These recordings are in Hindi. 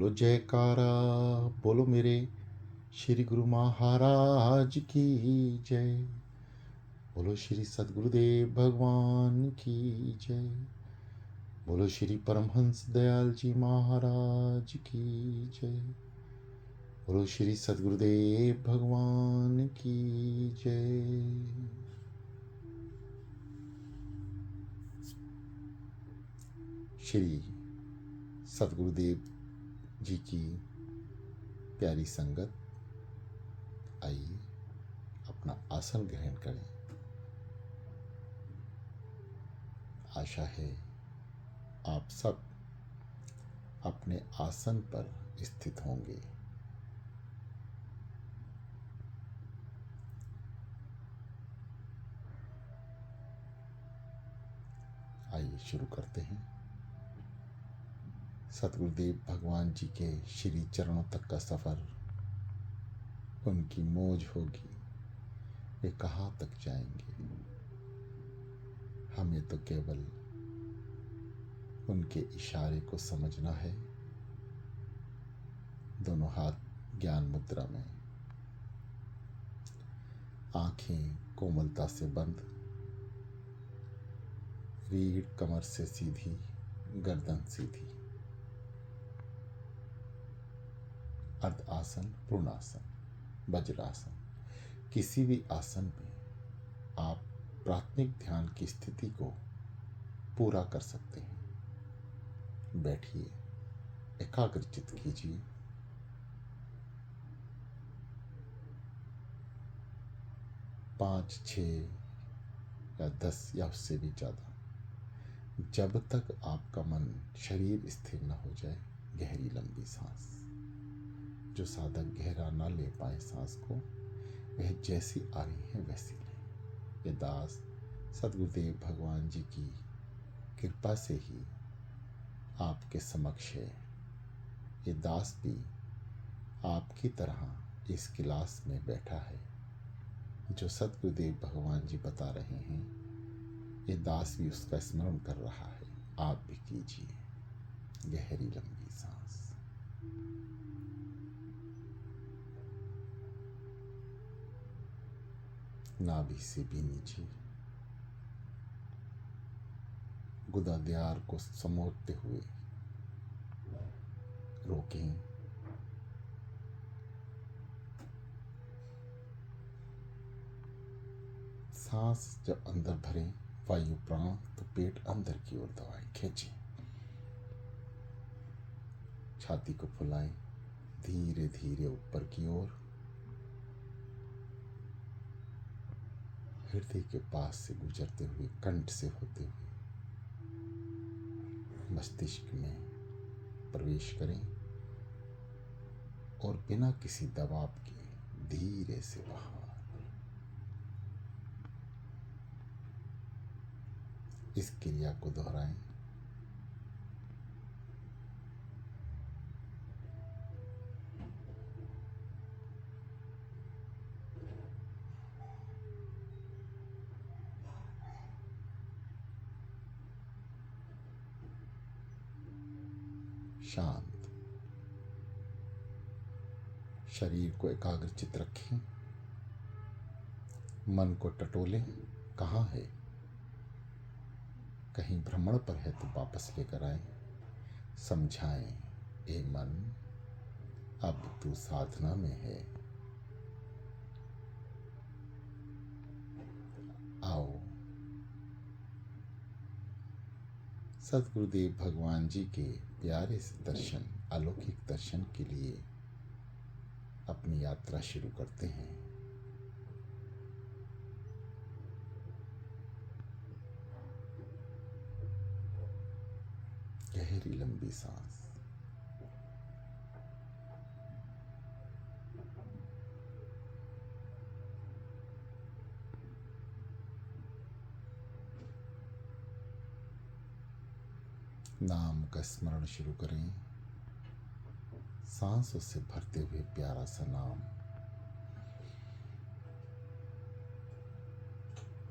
बोलो जयकारा, बोलो मेरे श्री गुरु महाराज की जय। बोलो श्री सद्गुरुदेव भगवान की जय। बोलो श्री परमहंस दयाल जी महाराज की जय। बोलो श्री सद्गुरुदेव भगवान की जय। श्री सद्गुरुदेव जी की प्यारी संगत, आइए अपना आसन ग्रहण करें। आशा है आप सब अपने आसन पर स्थित होंगे। आइए शुरू करते हैं। सतगुरुदेव भगवान जी के श्री चरणों तक का सफर उनकी मौज होगी, वे कहाँ तक जाएंगे। हमें तो केवल उनके इशारे को समझना है। दोनों हाथ ज्ञान मुद्रा में, आंखें कोमलता से बंद, रीढ़ कमर से सीधी, गर्दन सीधी। अर्ध आसन, पूर्णासन, वज्रासन, किसी भी आसन में आप प्राथमिक ध्यान की स्थिति को पूरा कर सकते हैं। बैठिए, एकाग्रचित कीजिए। पाँच, 6 या 10 या उससे भी ज़्यादा, जब तक आपका मन शरीर स्थिर न हो जाए, गहरी लंबी सांस। जो साधक गहरा ना ले पाए सांस को, वह जैसी आ रही है वैसी लें। ये दास सद्गुरुदेव भगवान जी की कृपा से ही आपके समक्ष है। ये दास भी आपकी तरह इस क्लास में बैठा है। जो सद्गुरुदेव भगवान जी बता रहे हैं, ये दास भी उसका स्मरण कर रहा है। आप भी कीजिए गहरी लंबी सांस। नाभि से भी नीचे, गुदाद्वार को समोते हुए रोकें। सांस जब अंदर भरें, वायु प्राण, तो पेट अंदर की ओर दबाएं, खींचें। छाती को फुलाएं धीरे धीरे ऊपर की ओर। हृदय के पास से गुजरते हुए, कंठ से होते हुए मस्तिष्क में प्रवेश करें और बिना किसी दबाव के धीरे से बाहर। इस क्रिया को दोहराएं। शांत शरीर को एकाग्रचित रखें। मन को टटोलें, कहाँ है? कहीं भ्रमण पर है तो वापस लेकर आए। समझाएं, ए मन, अब तू साधना में है। आओ, सद्गुरुदेव भगवान जी के प्यारे से दर्शन, अलौकिक दर्शन के लिए अपनी यात्रा शुरू करते हैं। गहरी लंबी सांस। नाम का स्मरण शुरू करें। सांसों से भरते हुए प्यारा सा नाम।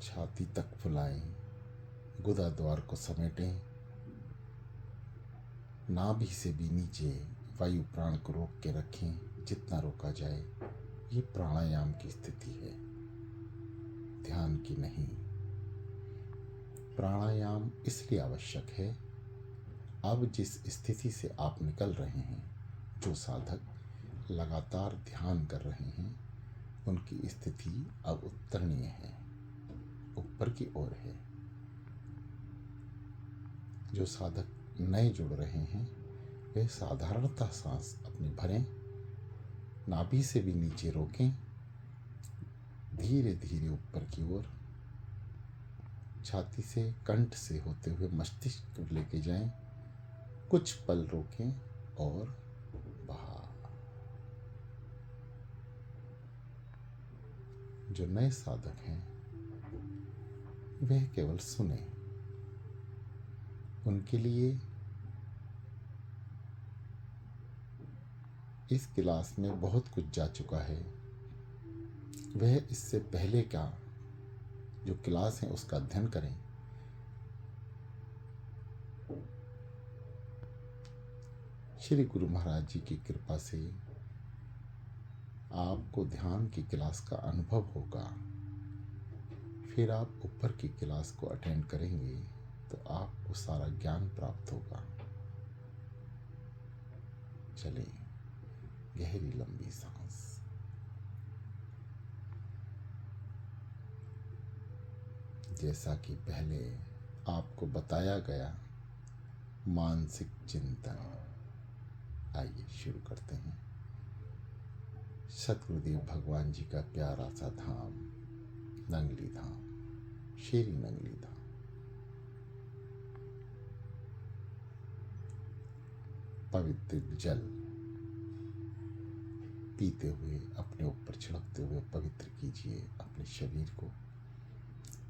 छाती तक फुलाएं, गुदा द्वार को समेटें। नाभि से भी नीचे वायु प्राण को रोक के रखें जितना रोका जाए। ये प्राणायाम की स्थिति है, ध्यान की नहीं। प्राणायाम इसलिए आवश्यक है, अब जिस स्थिति से आप निकल रहे हैं, जो साधक लगातार ध्यान कर रहे हैं, उनकी स्थिति अब उत्तरणीय है, ऊपर की ओर है। जो साधक नए जुड़ रहे हैं, वे साधारणतः सांस अपनी भरें, नाभि से भी नीचे रोकें, धीरे धीरे ऊपर की ओर, छाती से कंठ से होते हुए मस्तिष्क को लेके जाएं, कुछ पल रोकें और बाहर। जो नए साधक हैं वह केवल सुने, उनके लिए इस क्लास में बहुत कुछ जा चुका है। वह इससे पहले का जो क्लास है उसका अध्ययन करें। श्री गुरु महाराज जी की कृपा से आपको ध्यान की क्लास का अनुभव होगा। फिर आप ऊपर की क्लास को अटेंड करेंगे तो आपको सारा ज्ञान प्राप्त होगा। चलिए, गहरी लंबी सांस। जैसा कि पहले आपको बताया गया, मानसिक चिंतन। आइए शुरू करते हैं। सतगुरुदेव भगवान जी का प्यारा सा धाम, नंगली धाम, शेरी नंगली धाम। पवित्र जल पीते हुए, अपने ऊपर छिड़कते हुए पवित्र कीजिए अपने शरीर को।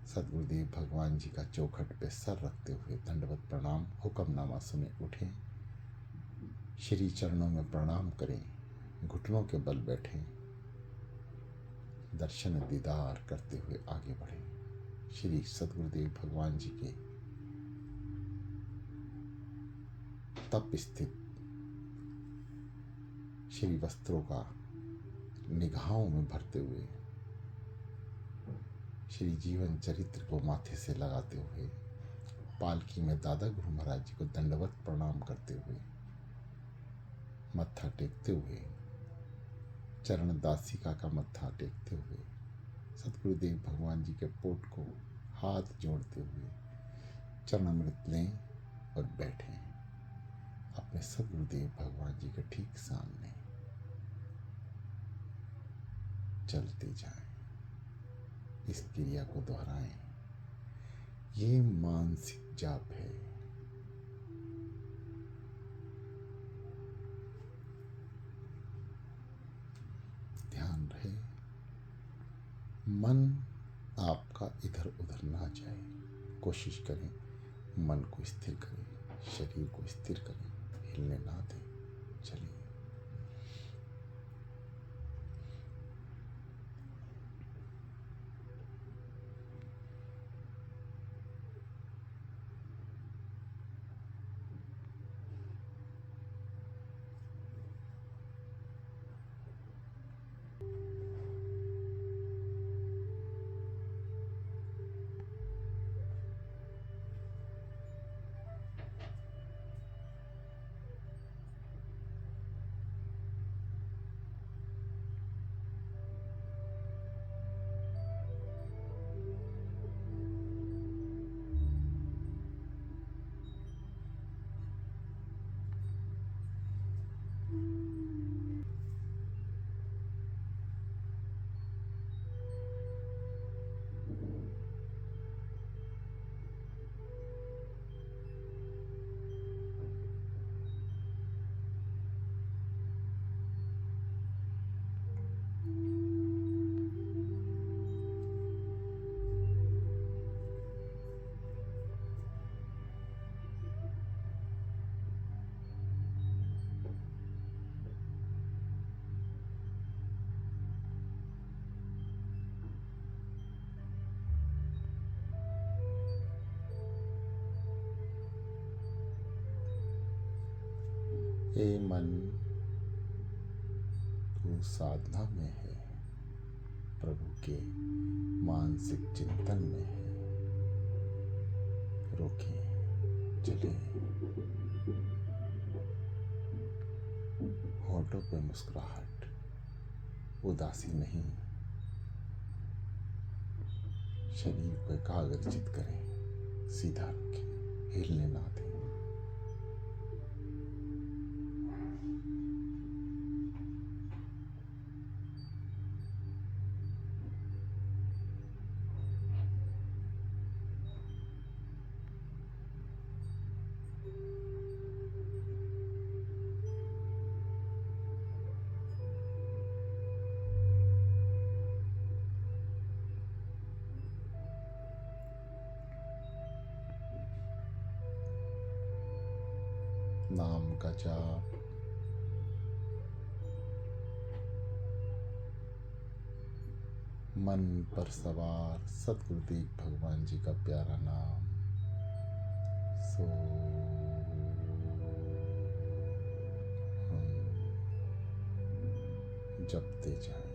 सतगुरुदेव भगवान जी का चौखट पे सर रखते हुए दंडवत प्रणाम, हुक्मनामा सुने उठें, श्री चरणों में प्रणाम करें, घुटनों के बल बैठें, दर्शन दीदार करते हुए आगे बढ़ें। श्री सतगुरुदेव भगवान जी के तप स्थित श्री वस्त्रों का निगाहों में भरते हुए, श्री जीवन चरित्र को माथे से लगाते हुए, पालकी में दादा गुरु महाराज जी को दंडवत प्रणाम करते हुए, मत्था टेकते हुए, चरण दासिका का मत्था टेकते हुए, सतगुरुदेव भगवान जी के पोट को हाथ जोड़ते हुए चरणामृत लें और बैठें अपने सतगुरुदेव भगवान जी के ठीक सामने। चलते जाएं, इस क्रिया को दोहराएं। ये मानसिक जाप है। ध्यान रहे, मन आपका इधर उधर ना जाए। कोशिश करें मन को स्थिर करें, शरीर को स्थिर करें, हिलने ना दें। चलिए, ए मन, तू साधना में है, प्रभु के मानसिक चिंतन में है। रोकें, चलें, होठों पे मुस्कुराहट, उदासी नहीं। शरीर को एकाग्रचित करें, सीधा रखें, हिलने ना दें। नाम का जाप, मन पर सवार सतगुरुदेव भगवान जी का प्यारा नाम सो हम जपते जाएं।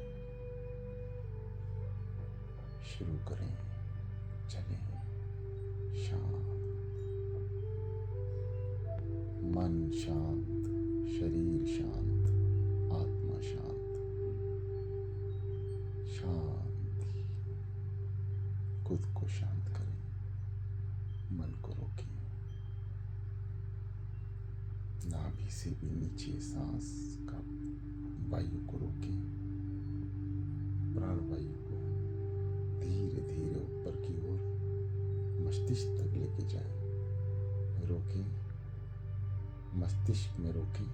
शुरू करें, चलें। शांत मन, शांत शरीर, शांत आत्मा, शांत शांति। खुद को शांत करें, मन को रोकें। नाभि से भी नीचे सांस का वायु को रोकें। प्राणवायु को धीरे धीरे ऊपर की ओर मस्तिष्क तक लेके जाएं। रोकें, मस्तिष्क में रोकें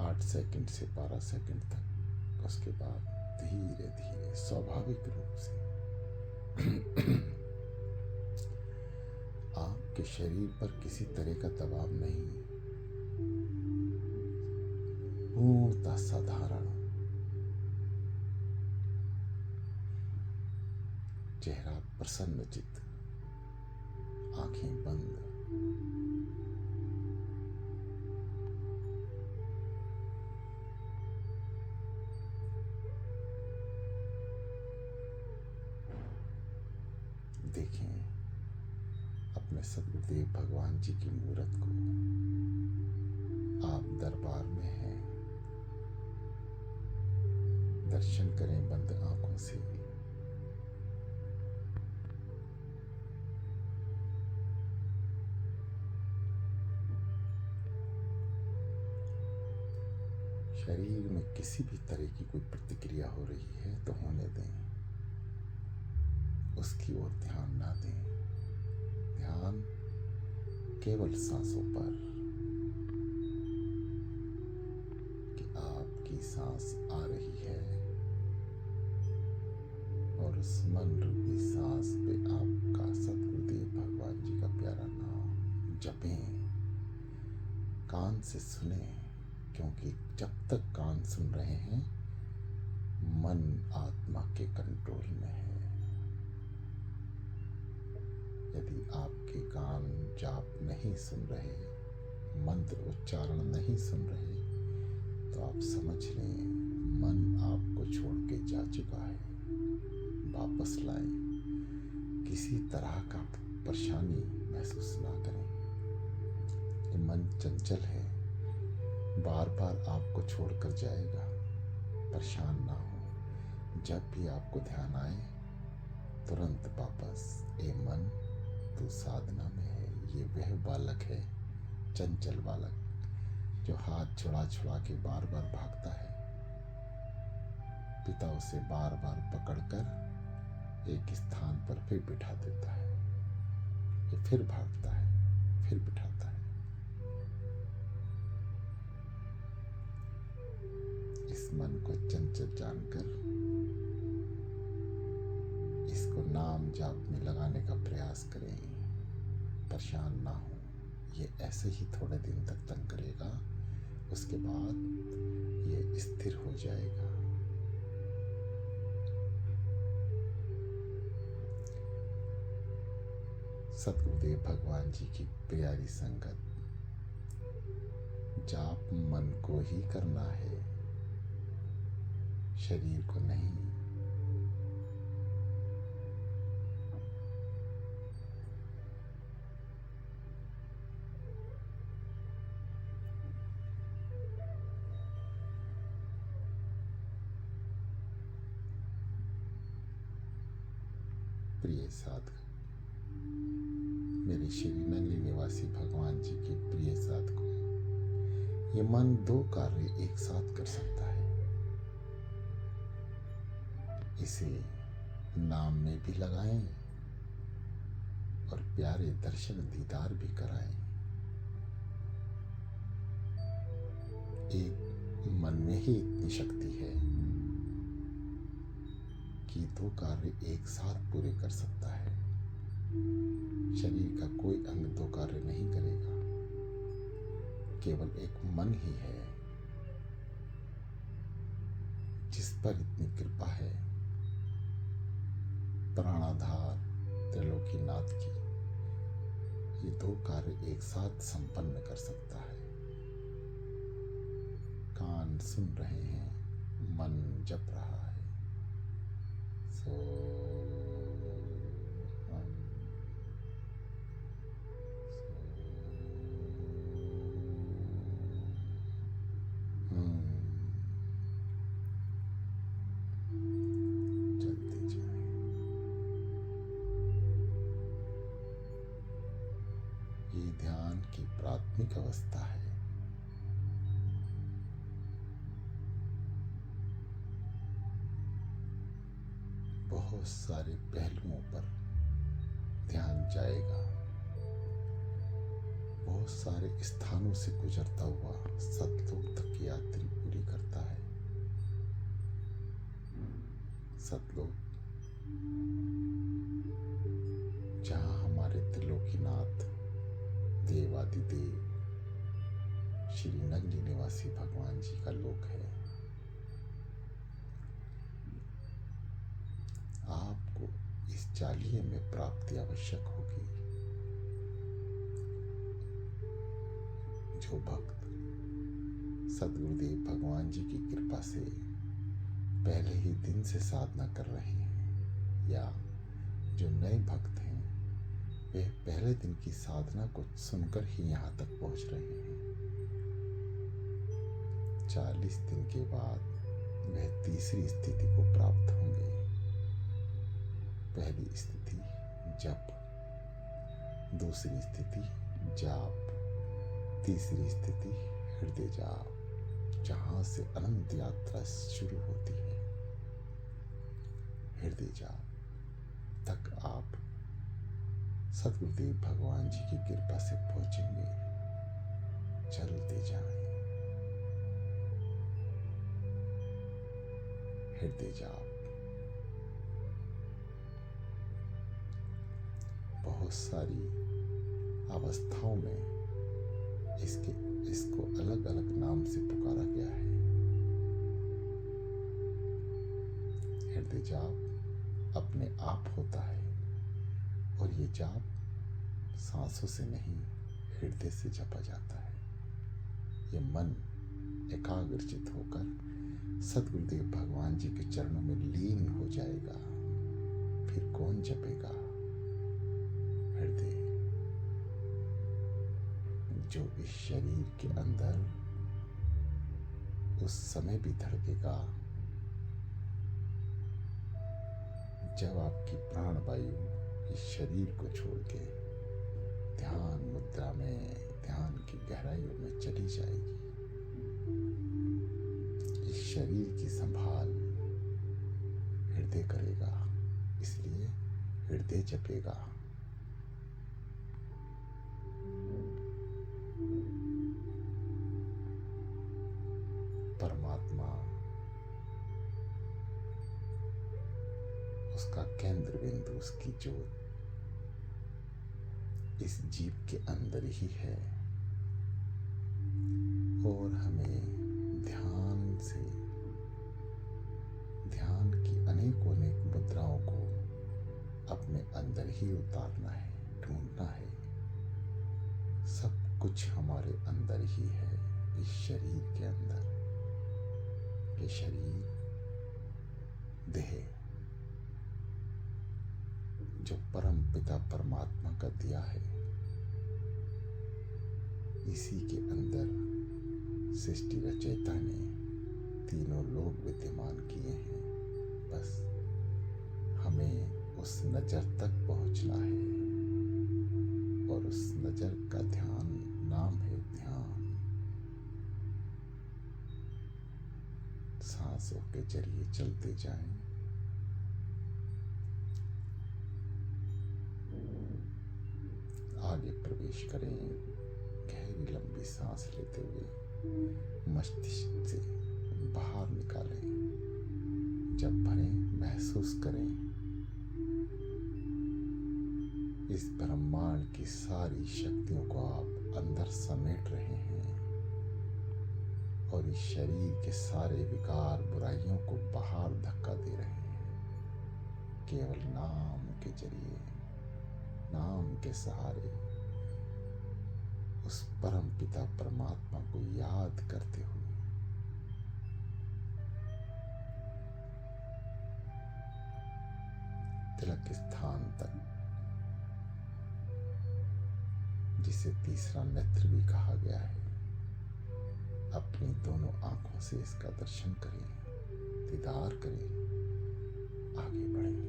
8 सेकंड से 12 सेकंड तक। उसके बाद धीरे धीरे स्वाभाविक रूप से आपके शरीर पर किसी तरह का दबाव नहीं, पूर्णतः साधारण। चेहरा प्रसन्नचित्त, आंखें बंद। देखें अपने सद्गुरुदेव भगवान जी की मूर्त को। आप दरबार में हैं, दर्शन करें बंद आंखों से। शरीर में किसी भी तरह की कोई प्रतिक्रिया हो रही है तो होने दें, उसकी ओर ध्यान ना दें। ध्यान केवल सांसों पर, कि आपकी सांस आ रही है और उस मन रूपी सांस पे आपका सद्गुरुदेव भगवान जी का प्यारा नाम जपें। कान से सुने, क्योंकि जब तक कान सुन रहे हैं मन आत्मा के कंट्रोल में है। यदि आपके कान जाप नहीं सुन रहे, मंत्र उच्चारण नहीं सुन रहे, तो आप समझ लें मन आपको छोड़ के जा चुका है। वापस लाएं। किसी तरह का परेशानी महसूस ना करें। ये मन चंचल है, बार बार आपको छोड़कर जाएगा। परेशान ना हो। जब भी आपको ध्यान आए तुरंत वापस, ए मन तू साधना में है। ये वह बालक है, चंचल बालक, जो हाथ छुड़ा छुड़ा के बार बार भागता है। पिता उसे बार बार पकड़कर एक स्थान पर फिर बिठा देता है। ये फिर भागता है, फिर बिठाता है। इस मन को चंचल जानकर इसको नाम जाप में लगाने का प्रयास करें। परेशान ना हो। ये ऐसे ही थोड़े दिन तक तंग करेगा, उसके बाद ये स्थिर हो जाएगा। सतगुरुदेव भगवान जी की प्यारी संगत, जाप मन को ही करना है, शरीर को नहीं। प्रिय साधक, मेरे श्री नगरी निवासी भगवान जी के प्रिय साधकों, ये मन दो कार्य एक साथ कर सकता है। इसे नाम में भी लगाएं और प्यारे दर्शन दीदार भी कराएं। एक मन में ही इतनी शक्ति है कि दो कार्य एक साथ पूरे कर सकता है। शरीर का कोई अंग दो कार्य नहीं करेगा, केवल एक मन ही है जिस पर इतनी कृपा है प्राणाधार त्रिलोकीनाथ की। ये दो कार्य एक साथ संपन्न कर सकता है। कान सुन रहे हैं, मन जप रहा है। सो चलते जाए। ये ध्यान की प्राथमिक अवस्था है। बहुत सारे पहलुओं पर ध्यान जाएगा, बहुत सारे स्थानों से गुजरता हुआ सतलोक तक की यात्रा पूरी करता है। सतलोक जहाँ हमारे त्रिलोकीनाथ देवादिदेव श्री नगरी निवासी भगवान जी का लोक है। आपको इस चालिये में प्राप्ति आवश्यक होगी। जो भक्त सद्गुरुदेव भगवान जी की कृपा से पहले ही दिन से साधना कर रहे हैं, या जो नए भक्त हैं वे पहले दिन की साधना को सुनकर ही यहाँ तक पहुँच रहे हैं। 40 दिन के बाद वह तीसरी स्थिति को प्राप्त होंगे। पहली स्थिति जप, दूसरी स्थिति जाप, तीसरी स्थिति हृदय जाप, जहाँ से अनंत यात्रा शुरू होती है। हृदय जाप तक आप सद्गुरुदेव भगवान जी की कृपा से पहुंचेंगे। चलते जाएं। हृदय जाप बहुत सारी अवस्थाओं में इसको अलग अलग नाम से पुकारा गया है। हृदय जाप अपने आप होता है और ये जाप सांसों से नहीं, हृदय से जपा जाता है। ये मन एकाग्रचित होकर सद्गुरुदेव भगवान जी के चरणों में लीन हो जाएगा। फिर कौन जपेगा? हृदय, जो इस शरीर के अंदर उस समय भी धड़केगा जब आपकी प्राणवायु इस शरीर को छोड़ के ध्यान मुद्रा में, ध्यान की गहराइयों में चली जाएगी। इस शरीर की संभाल हृदय करेगा, इसलिए हृदय जपेगा। परमात्मा उसका केंद्र बिंदु, उसकी ज्योत इस जीव के अंदर ही है और हमें ध्यान से, ध्यान की अनेकों अनेक मुद्राओं को अपने अंदर ही उतारना है, ढूंढना है। सब कुछ हमारे अंदर ही है, इस शरीर के अंदर। ये शरीर देह जो परम पिता परमात्मा का दिया है, इसी के अंदर सृष्टि रचयिता ने तीनों लोग विद्यमान किए हैं। बस हमें उस नजर तक पहुंचना है, और उस नजर का ध्यान नाम है ध्यान। सांसों के जरिए चलते जाएं, आगे प्रवेश करें, गहरी लंबी सांस लेते हुए मस्तिष्क से बाहर निकालें। जब भरें महसूस करें इस ब्रह्मांड की सारी शक्तियों को आप अंदर समेट रहे हैं, और इस शरीर के सारे विकार बुराइयों को बाहर धक्का दे रहे हैं। केवल नाम के जरिए, नाम के सहारे उस परम पिता परमात्मा को याद करते हुए तिलक स्थान तक, जिसे तीसरा नेत्र भी कहा गया है, अपनी दोनों आंखों से इसका दर्शन करें, दीदार करें, आगे बढ़ें।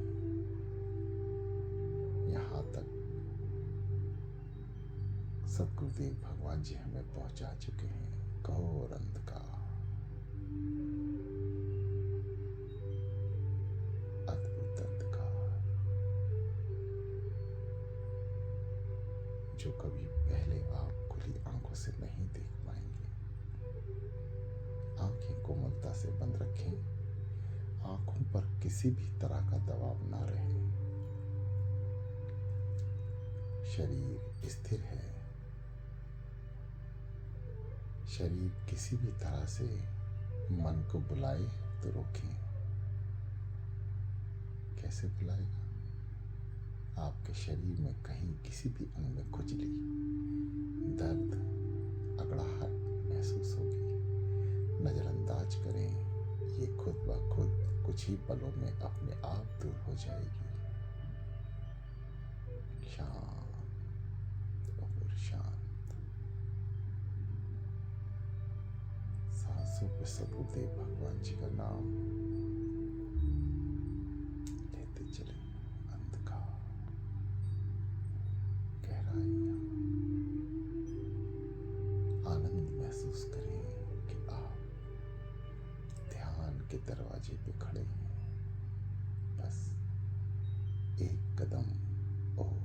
यहाँ तक सदगुरुदेव भगवान जी हमें पहुंचा चुके हैं। घोर अंधकार, अद्भुत अंधकार, जो कभी पहले आप खुली आंखों से नहीं देख पाएंगे। आंखें कोमलता से बंद रखें, आंखों पर किसी भी तरह का दबाव ना रहे। शरीर स्थिर है, शरीर किसी भी तरह से मन को बुलाए तो रोकें। कैसे बुलाएगा? आपके शरीर में कहीं किसी भी अंग में खुजली, दर्द, अकड़ाहट महसूस होगी, नजरअंदाज करें। ये खुद ब खुद कुछ ही पलों में अपने आप दूर हो जाएगी। शांत और शांत। सांसों पे सदगुरुदेव भगवान जी का नाम लेते चले। अंधकार, गहराइयां, आनंद महसूस करें कि आप ध्यान के दरवाजे पे खड़े हैं। बस एक कदम और।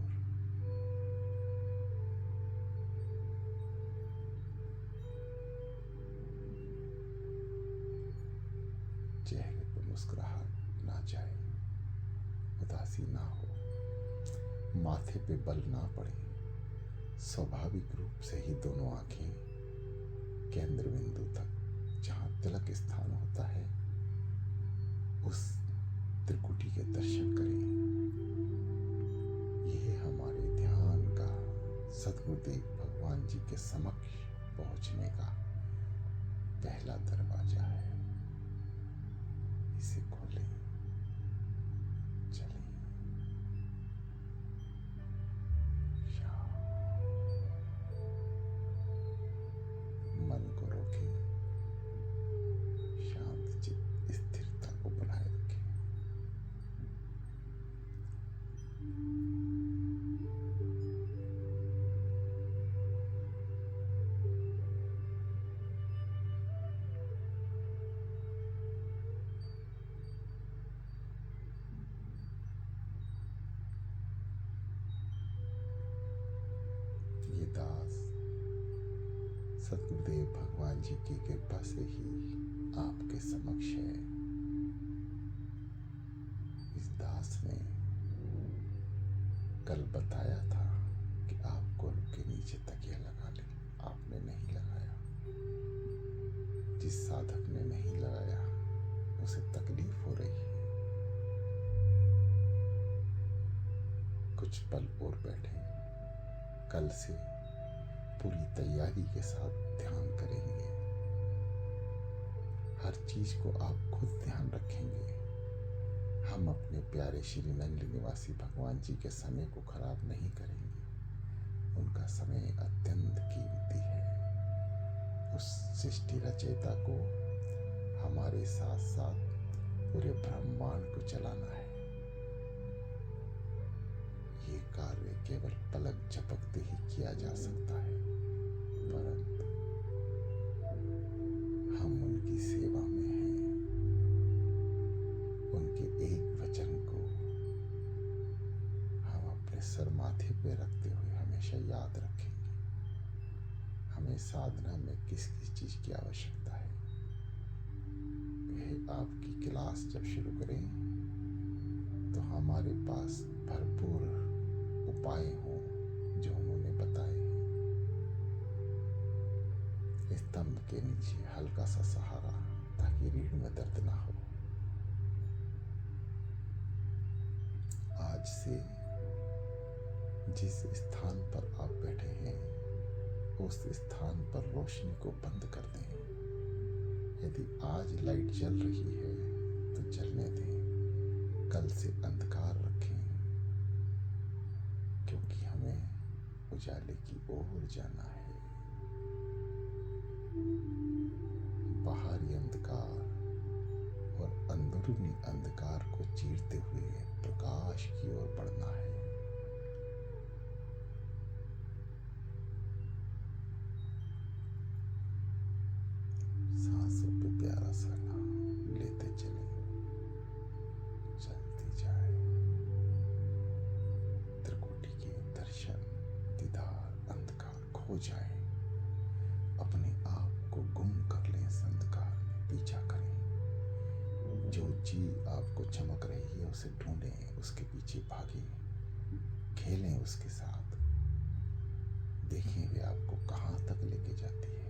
चेहरे पर मुस्कुराहट ना जाए, उदासी ना हो, माथे पे बल ना पड़े। स्वाभाविक रूप से ही दोनों आंखें केंद्र बिंदु तक, जहां तिलक स्थान होता है, उस त्रिकुटी के दर्शन करें। यह हमारे ध्यान का सदगुरुदेव भगवान जी के समक्ष पहुंचने का पहला दरवाजा है। इसे खोलें, चलें। मन को रोकें, शांत चित्त स्थिरता को बनाए रखें। ये दास सदगुरुदेव भगवान जी की कृपा से ही आपके समक्ष है। इस दास ने कल बताया था कि आप कोल के नीचे तकिया लगा लें, आपने नहीं लगाया। जिस साधक ने नहीं लगाया उसे तकलीफ हो रही है। कुछ पल और बैठे, कल से पूरी तैयारी के साथ ध्यान करेंगे। हर चीज को आप खुद ध्यान रखेंगे। हम अपने प्यारे श्री नंद निवासी भगवान जी के समय को खराब नहीं करेंगे। उनका समय अत्यंत कीमती है। उस सृष्टि रचयिता को हमारे साथ साथ पूरे ब्रह्मांड को चलाना है। ये कार्य केवल पलक झपकते ही किया जा सकता है, परंतु हम उनकी सेवा में हैं। उनके एक वचन को हम अपने सर माथे पे रखते हुए हमेशा याद रखेंगे। हमें साधना में किस किस चीज की आवश्यकता है, वह आपकी क्लास जब शुरू करें तो हमारे पास भरपूर उपाय हों जो उन्होंने बताए हैं। स्तंभ के नीचे हल्का सा सहारा, ताकि रीढ़ में दर्द ना हो। आज से जिस स्थान पर आप बैठे हैं उस स्थान पर रोशनी को बंद कर दें। यदि आज लाइट जल रही है तो जलने दें, कल से अंधकार रखें, क्योंकि हमें उजाले की ओर जाना है। बाहरी अंधकार और अंदरूनी अंधकार को चीरते हुए प्रकाश की ओर बढ़ना है। सांसों पे प्यारा सा नाम लेते चले, चलती जाए। त्रिकुटी के दर्शन, दीदार, अंधकार खो जाए। अपने आप को गुम कर लें इस अंधकार में, पीछा करें। जो चीज आपको चमक रही है उसे ढूंढें, उसके पीछे भागें, खेलें उसके साथ। देखें वे आपको कहाँ तक लेके जाती है।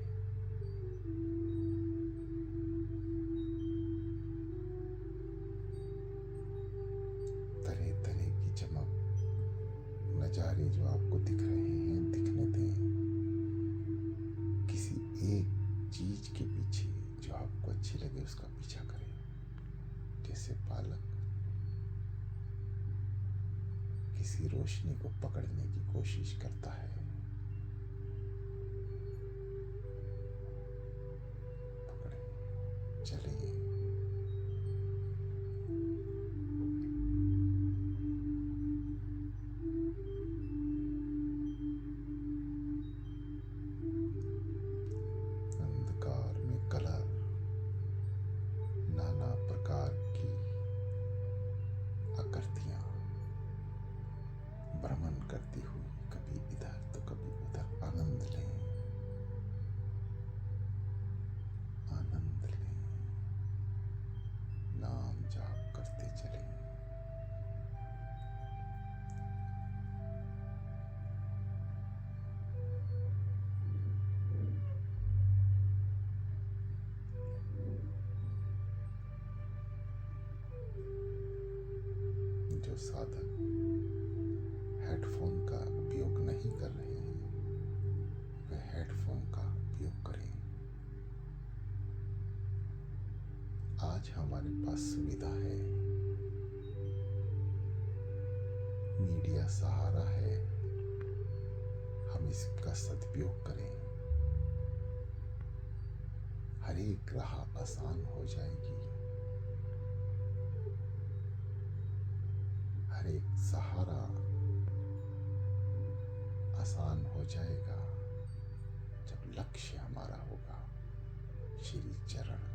तरह तरह की चमक नजारे जो आपको दिख रहे हैं दिखने दें। किसी एक चीज के पीछे जो आपको अच्छी लगे उसका पीछा करें। जैसे बालक किसी रोशनी को पकड़ने की कोशिश करता है, पकड़े, चले। अंधकार में कलर, नाना प्रकार की आकृतियां भ्रमण करती हुई, कभी इधर तो कभी उधर। आनंद लें, आनंद लें, नाम जाप करते चलें। जो साधक हेडफोन का उपयोग नहीं कर रहे हैं वे हेडफोन का उपयोग करें। आज हमारे पास सुविधा है, मीडिया सहारा है, हम इसका सदुपयोग करें। हर एक राह आसान हो जाएगी, हर एक सहारा आसान हो जाएगा जब लक्ष्य हमारा होगा श्री चरण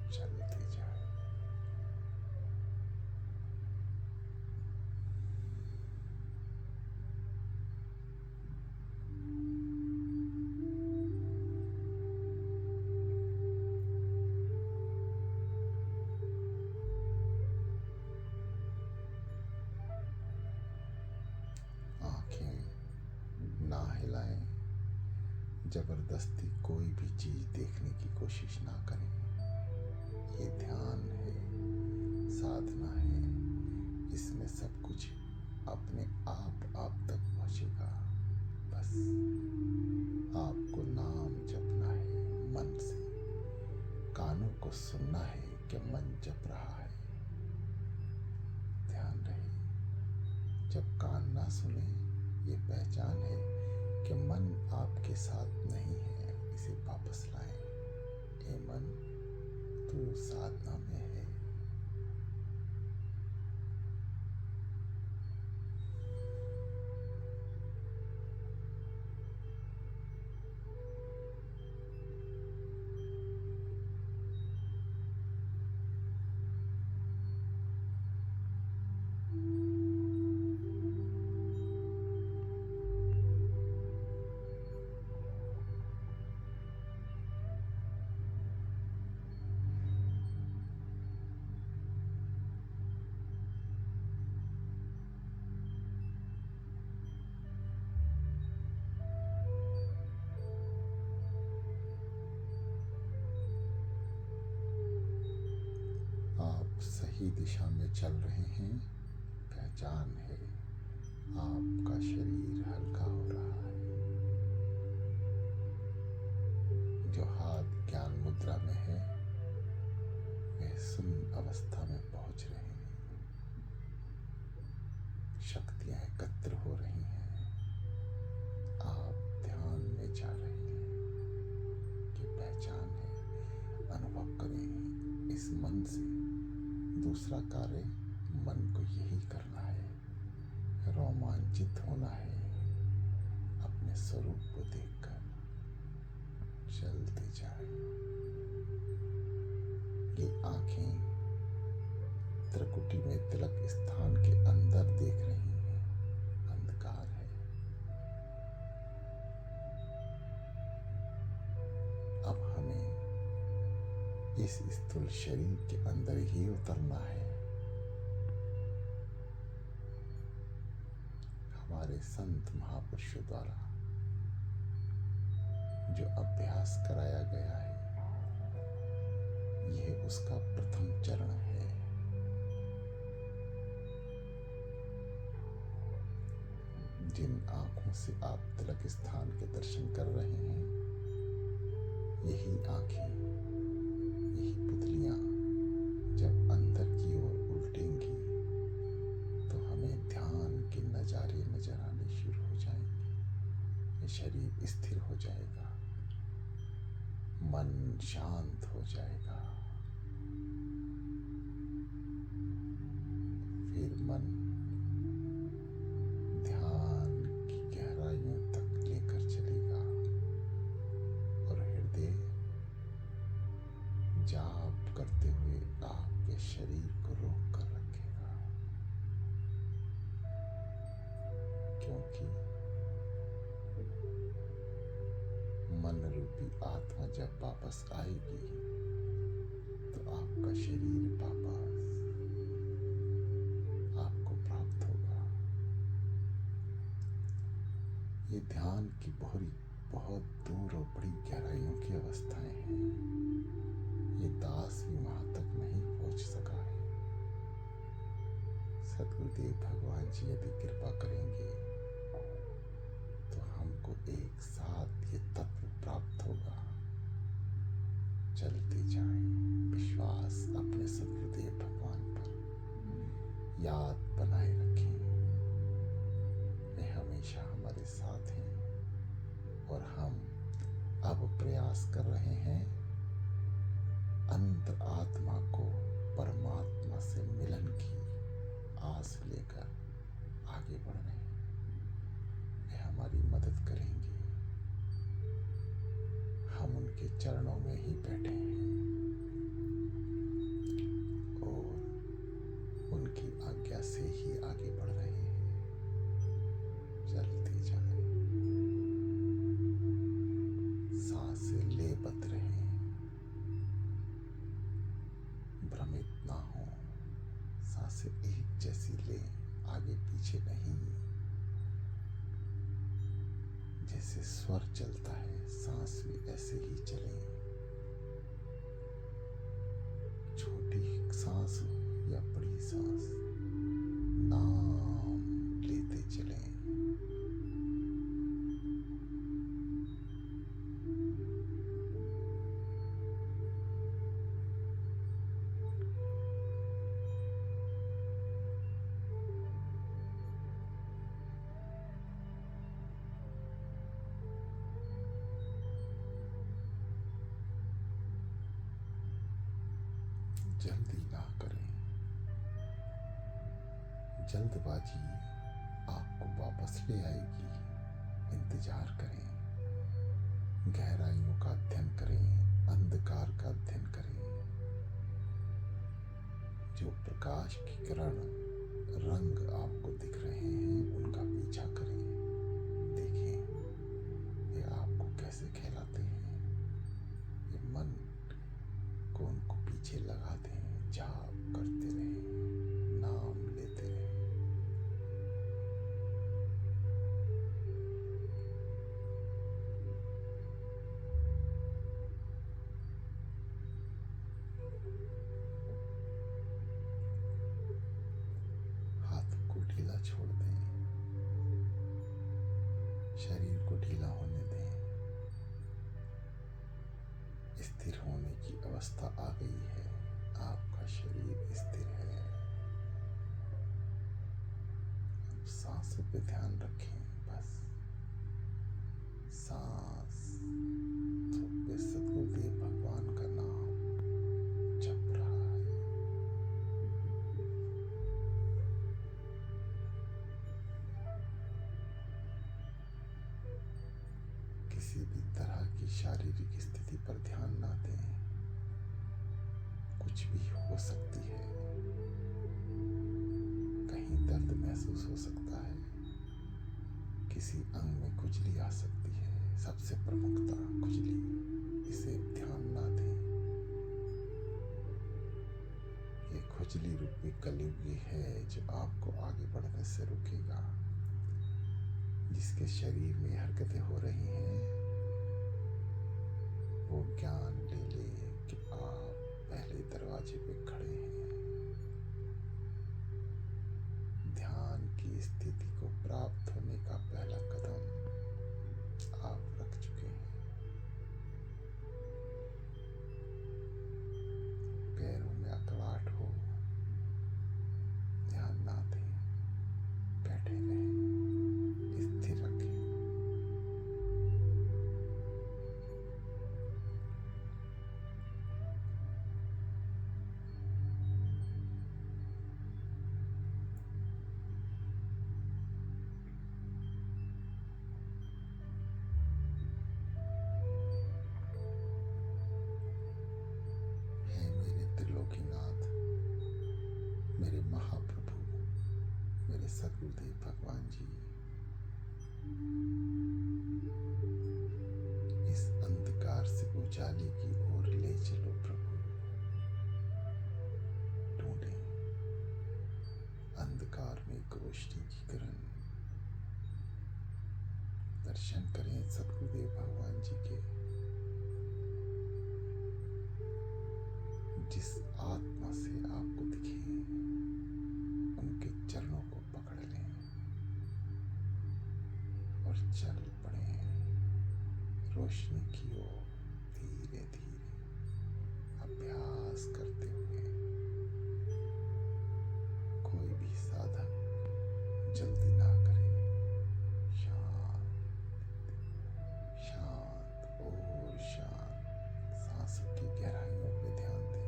चलते जाए। ना हिलाएं, जबरदस्ती कोई भी चीज देखने की कोशिश ना करें। ये ध्यान है, साधना है, इसमें सब कुछ अपने आप तक पहुंचेगा। बस को सुनना है कि मन जप रहा है। ध्यान रहे, जब कान ना सुने ये पहचान है कि मन आपके साथ नहीं है। इसे वापस लाएं। ए मन, तू साधना में है। आप सही दिशा में चल रहे हैं। पहचान है, आपका शरीर हल्का हो रहा है। जो हाथ ज्ञान मुद्रा में है वे शून्य अवस्था में पहुंच रहे हैं। शक्तियां एकत्र हो रही हैं। आप ध्यान में जा रहे हैं। कि पहचान है, अनुभव करें इस मन से। दूसरा कार्य मन को यही करना है, रोमांचित होना है अपने स्वरूप को देखकर। चलते जाए। ये आंखें त्रिकुटी में तिलक स्थान के अंदर देख रही हैं। अंधकार है। अब हमें इस स्थूल शरीर के अंदर ही उतरना है। हमारे संत महापुरुषों द्वारा जो अभ्यास कराया गया है, यह उसका प्रथम चरण है। जिन आंखों से आप तिलक स्थान के दर्शन कर रहे हैं, यही आंखें, यही पुतलियां जब अंदर की ओर उल्टेंगी तो हमें ध्यान के नजारे नजर आने शुरू हो जाएंगे। ये शरीर स्थिर हो जाएगा, मन शांत हो जाएगा। फिर मन ध्यान की गहराइयों तक लेकर चलेगा और हृदय जाप करते हुए आपके शरीर को रोक कर रखेगा। क्योंकि मन रूपी आत्मा जब वापस आएगी तो आपका शरीर वापस आपको प्राप्त होगा। ये ध्यान की बहुत दूर और बड़ी गहराइयों की अवस्थाएं हैं। ये दास भी वहां तक नहीं पहुंच सका है। सदगुरुदेव भगवान जी यदि कृपा करेंगे तो हमको एक साथ ये तत्व प्राप्त होगा। चलते जाएं, विश्वास अपने सदगुरुदेव भगवान पर याद बनाए रखें। वे हमेशा हमारे साथ हैं और हम अब प्रयास कर रहे हैं अंतर आत्मा को परमात्मा से मिलन की आस लेकर आगे बढ़ रहे हैं। वे हमारी मदद करेंगे। हम उनके चरणों में ही बैठे हैं और उनकी आज्ञा से ही आगे बढ़ रहे हैं। चलते जाएं, सांसें लेबत रहें, भ्रमित ना हो। सांसें एक जैसी लें, आगे पीछे नहीं। जैसे स्वर चलता है, सांस भी ऐसे ही चले। छोटी सांस हो या बड़ी सांस, नाम लेते चलें। जल्दी ना करें। जल्दबाजी आपको वापस ले आएगी। इंतजार करें, गहराइयों का अध्ययन करें, अंधकार का अध्ययन करें। जो प्रकाश की किरण रंग आपको दिख रहे हैं उनका पीछा करें। देखें ये आपको कैसे कहलाते हैं। ये मन को उनको पीछे लगाते हैं। जाप करते रहें, नाम लेते रहें। हाथ को ढीला छोड़ दें, शरीर को ढीला होने दें। स्थिर होने की अवस्था आ गई है। आपका शरीर स्थिर है। अब सांसों पे ध्यान रखें। बस सांस पे सतगुरुदेव भगवान का नाम जप रहा है। किसी भी तरह की शारीरिक स्थिति पर ध्यान ना दें। कुछ भी हो सकती है। कहीं दर्द महसूस हो सकता है, किसी अंग में खुजली आ सकती है। सबसे प्रमुखता खुजली, इसे ध्यान ना दें। ये खुजली रूपी कलयुगी है जो आपको आगे बढ़ने से रोकेगा। जिसके शरीर में हरकतें हो रही हैं वो ज्ञान ले ले कि आप पहले दरवाजे पे खड़े हैं। ध्यान की स्थिति को प्राप्त होने का पहला कदम आप रख चुके हैं। पैरों में अकड़ाहट हो, ध्यान ना दें। बैठे रहें, स्थिर रखें। हे मेरे त्रिलोकीनाथ, मेरे महाप्रभु, मेरे सद्गुरुदेव भगवान जी, इस अंधकार से उजाले की ओर ले चलो प्रभु। ढूंढें अंधकार में एक रोशनी की किरण। दर्शन करें सद्गुरुदेव भगवान जी के। जिस आत्मा से आपको दिखे उनके चरणों को पकड़ लें और चल पड़े रोशनी की ओर। धीरे धीरे अभ्यास करते हुए। कोई भी साधक जल्दी ना करे। शांत शांत और शांत सांसों की गहराइयों पे ध्यान दें।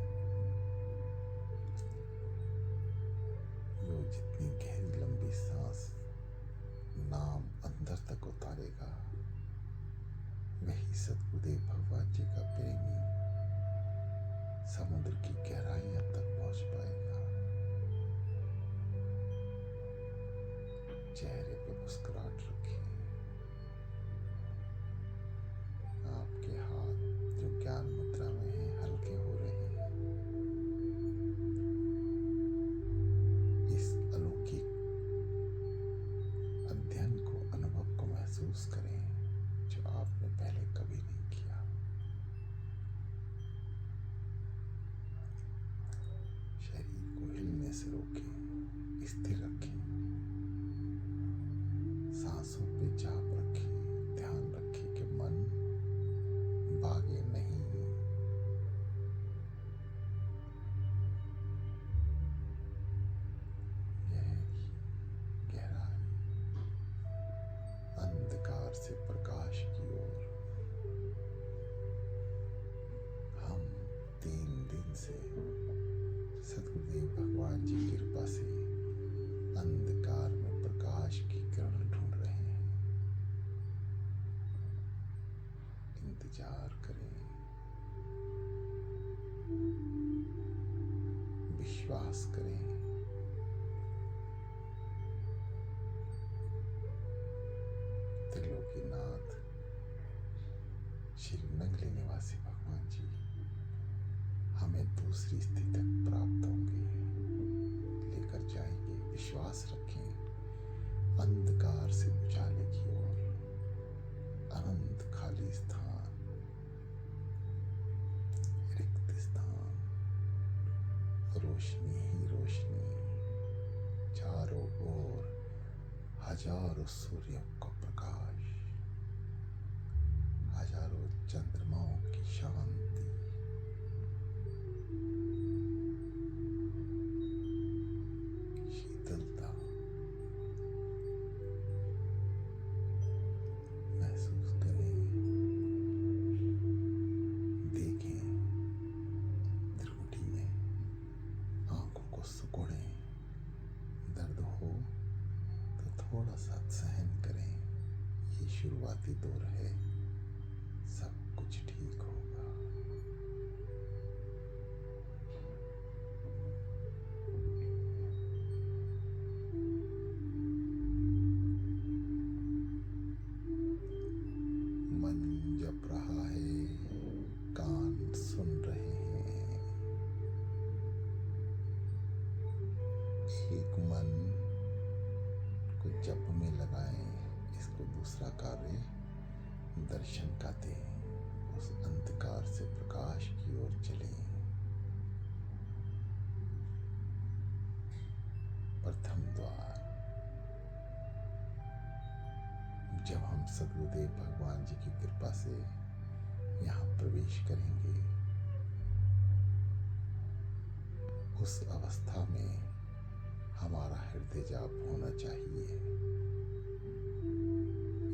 जो जितनी गहरी लंबी सांस नाम अंदर तक उतारेगा वही सद्गुरुदेव भगवान जी का प्रेमी समुद्र की गहराइयां तक पहुंच पाएगा। चेहरे पे मुस्कुराहट रखें। आपके हाथ जो ज्ञान मुद्रा में हैं हल्के हो रहे हैं। इस अलौकिक अध्ययन को, अनुभव को महसूस करें जो आपने पहले कभी नहीं किया। शरीर को हिलने से रोकें, स्थिर रखें। सांसों पे जाप रखें। ध्यान रखें कि मन भागे नहीं। गहराई अंधकार से प्रकाश की ओर। हम 3 दिन से सदगुरुदेव भगवान जी की कृपा से अंधकार में प्रकाश की किरण ढूंढ रहे हैं। इंतजार करें, विश्वास करें। त्रिलोकीनाथ श्री नगली निवासी भगवान जी हमें दूसरी स्थिति तक प्राप्त होंगे, लेकर जाएंगे। विश्वास रखें। अंधकार से उजाले की ओर, अनंत खाली स्थान, रिक्त स्थान, रोशनी ही रोशनी, चारों ओर हजारों सूर्यों का प्रकाश, हजारों चंद्रमाओं की शांति, शीतलता महसूस करें। देखें, त्रिकुटी में आंखों को सिकोड़ें। दर्द हो तो थोड़ा सा सहन करें। ये शुरुआती दौर है, सब कुछ ठीक होगा। मन जप रहा है, कान सुन रहे हैं। एक मन को जप में लगाएं, इसको दूसरा कार्य दर्शन का दें। उस अंधकार से प्रकाश की ओर चलें। प्रथम द्वार। जब हम सदगुरुदेव भगवान जी की कृपा से यहाँ प्रवेश करेंगे, उस अवस्था में हमारा हृदय जाप होना चाहिए।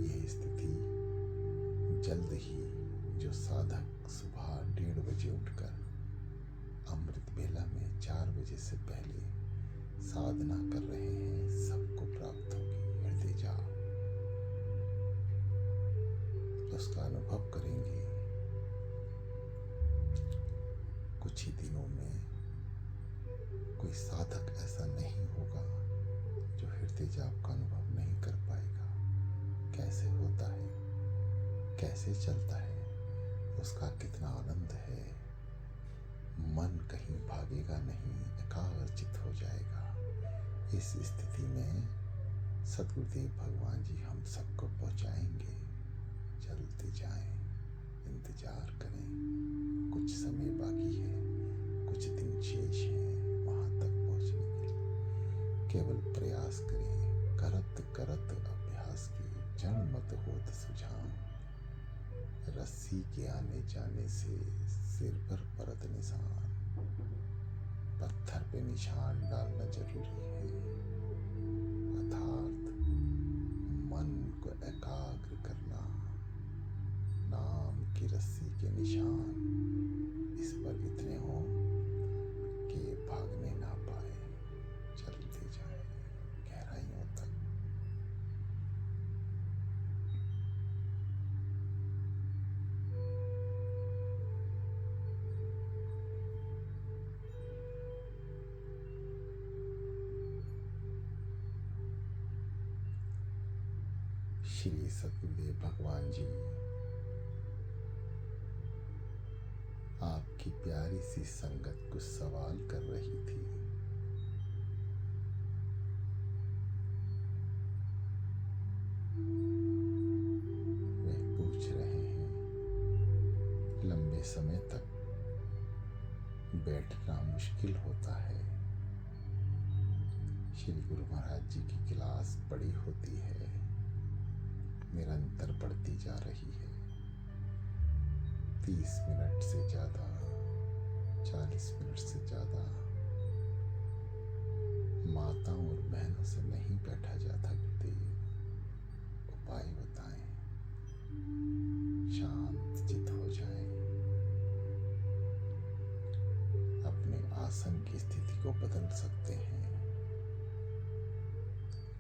यह स्थिति जल्द ही जो साधक सुबह 1:30 बजे उठकर अमृत बेला में 4 बजे से पहले साधना कर रहे हैं, सबको प्राप्त होगी हृदय जाप। उसका अनुभव करेंगे। कुछ ही दिनों में कोई साधक ऐसा नहीं होगा जो हृदय जाप का अनुभव नहीं कर पाएगा। कैसे होता है, कैसे चलता है, उसका कितना आनंद है। मन कहीं भागेगा नहीं, एकाग्रचित हो जाएगा। इस स्थिति में सदगुरुदेव भगवान जी हम सबको पहुंचाएंगे। चलते जाएं, इंतजार करें। कुछ समय बाकी है, कुछ दिन शेष हैं वहां तक पहुंचने के लिए। केवल प्रयास करें। करत करत अभ्यास की जड़ मत होत सुझान। रस्सी के आने जाने से सिर पर परत निशान। पत्थर पे निशान डालना जरूरी है। अर्थात मन को एकाग्र करना। नाम की रस्सी के निशान इस पर इतने हों कि भागने ना पाए। चलते जाए गहराइयों तक। श्री सदगुरुदेव भगवान जी आपकी प्यारी सी संगत कुछ सवाल कर रही थी। वे पूछ रहे हैं, लंबे समय तक बैठना मुश्किल होता है। श्री गुरु महाराज जी की क्लास बड़ी होती है, निरंतर बढ़ती जा रही है। 30 मिनट से ज़्यादा, 40 मिनट से ज़्यादा माताओं और बहनों से नहीं बैठा जाता। गुरुदेव, उपाय बताएं। शांत चित हो जाएं, अपने आसन की स्थिति को बदल सकते हैं,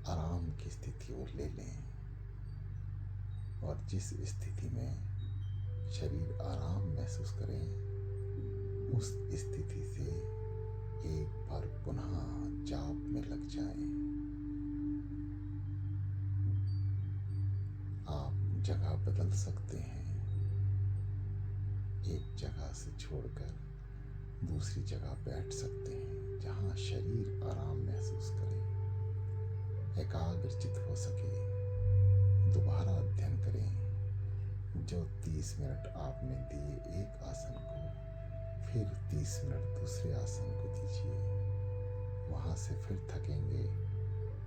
आराम की स्थिति और ले लें, और जिस स्थिति में शरीर आराम महसूस करें, उस स्थिति से एक बार पुनः जाप में लग जाएं। आप जगह बदल सकते हैं, एक जगह से छोड़कर दूसरी जगह बैठ सकते हैं जहां शरीर आराम महसूस करे, एकाग्रचित हो सके। दोबारा अध्ययन करें। जो 30 मिनट आपने दिए एक आसन को, फिर 30 मिनट दूसरे आसन को दीजिए। वहां से फिर थकेंगे,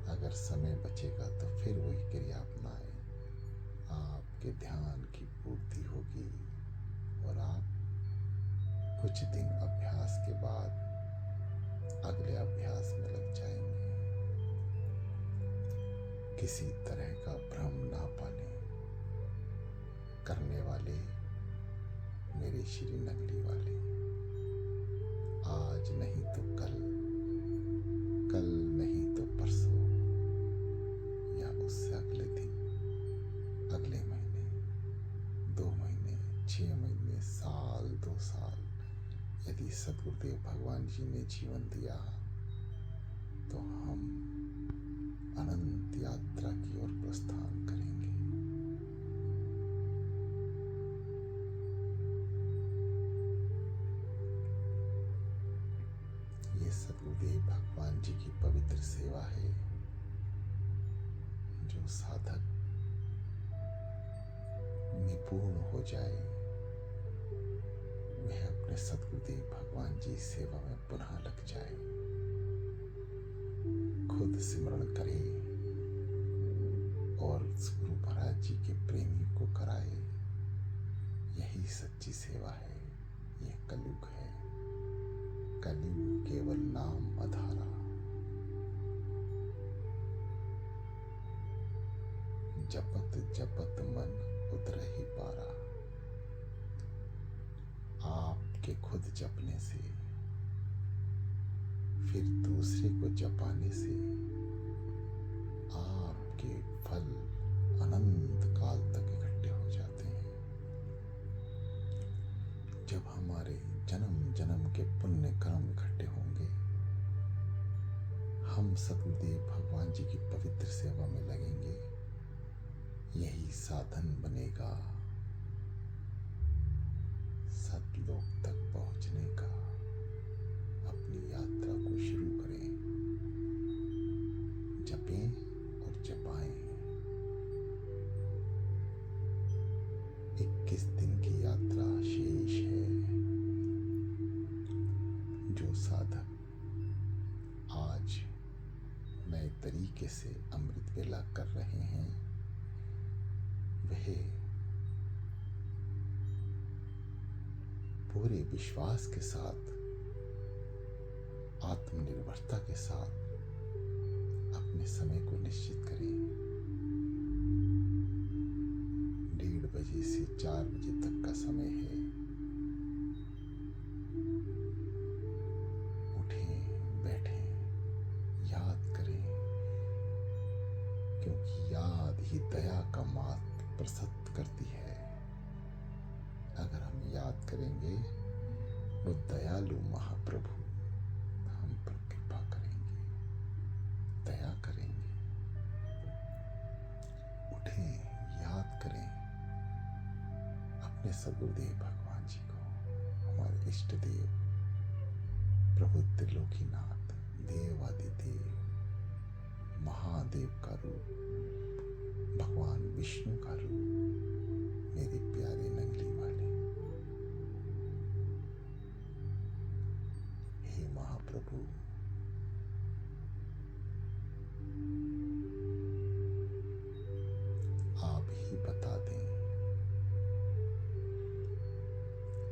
अगर समय बचेगा तो फिर वही क्रिया अपनाएं। आपके ध्यान की पूर्ति होगी और आप कुछ दिन अभ्यास के बाद अगले अभ्यास में लग जाएंगे। किसी तरह का भ्रम ना पालें। करने वाले मेरे श्री नगरी वाले, आज नहीं तो कल, कल नहीं तो परसों, या उससे अगले दिन, अगले महीने, 2 महीने, 6 महीने, साल, 2 साल, यदि सद्गुरुदेव भगवान जी ने जीवन दिया तो हम अनंत यात्रा की ओर प्रस्थान करेंगे। ये सद्गुरुदेव भगवान जी की पवित्र सेवा है, जो साधक निपुण हो जाए वह अपने सद्गुरुदेव भगवान जी सेवा में पुनः लग जाए, खुद सिमरण करे और गुरु महाराज जी के प्रेमी को कराए। यही सच्ची सेवा है। यह कलयुग है। कलयुग केवल नाम आधारा। जपत जपत मन उतरहि पारा। आपके खुद जपने से, फिर दूसरे को जपाने से आपके फल अनंत काल तक इकट्ठे हो जाते हैं। जब हमारे जन्म जन्म के पुण्य कर्म इकट्ठे होंगे, हम सद्गुरुदेव भगवान जी की पवित्र सेवा में लगेंगे। यही साधन बनेगा सतलोक तक पहुंचने का। अपनी यात्रा को शुरू करें, जपें और जपाएं। 21 दिन की यात्रा शेष है। जो साधक आज नए तरीके से अमृत वेला कर रहे हैं, वह पूरे विश्वास के साथ, आत्मनिर्भरता के साथ अपने समय को निश्चित करें। 1:30 बजे से 4 बजे तक का समय है। उठें, बैठें, याद करें, क्योंकि याद ही दया का मार्ग प्रशस्त करती है। अगर हम याद करेंगे, वो दयालु महाप्रभु हम पर कृपा करेंगे, दया करेंगे। उठें, याद करें अपने सद्गुरुदेव भगवान जी को, हमारे इष्ट देव प्रभु त्रिलोकीनाथ, देवादिदेव, महादेव का रूप, भगवान विष्णु का रूप, मेरे प्यारे नंगली वाले। हे महाप्रभु, आप ही बता दें।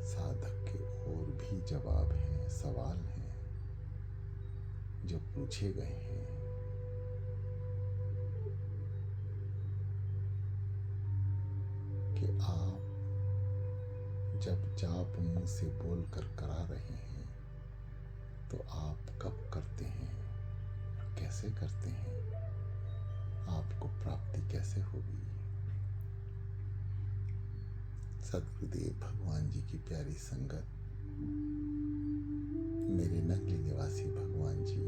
साधक के और भी जवाब हैं, सवाल हैं जो पूछे गए हैं। कि आप जब जाप मुंह से बोलकर करा रहे हैं, तो आप कब करते हैं, कैसे करते हैं, आपको प्राप्ति कैसे होगी। सद्गुरुदेव भगवान जी की प्यारी संगत, मेरे नगली निवासी भगवान जी,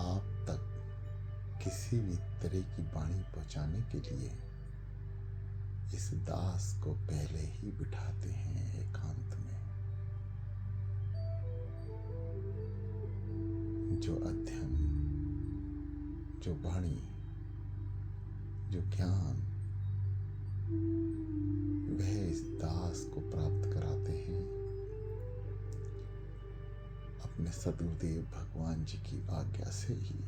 आप तक किसी भी तरह की वाणी पहुंचाने के लिए इस दास को पहले ही बिठाते हैं एकांत में। जो अध्ययन, जो वाणी, जो ज्ञान वह इस दास को प्राप्त कराते हैं अपने सद्गुरुदेव भगवान जी की आज्ञा से ही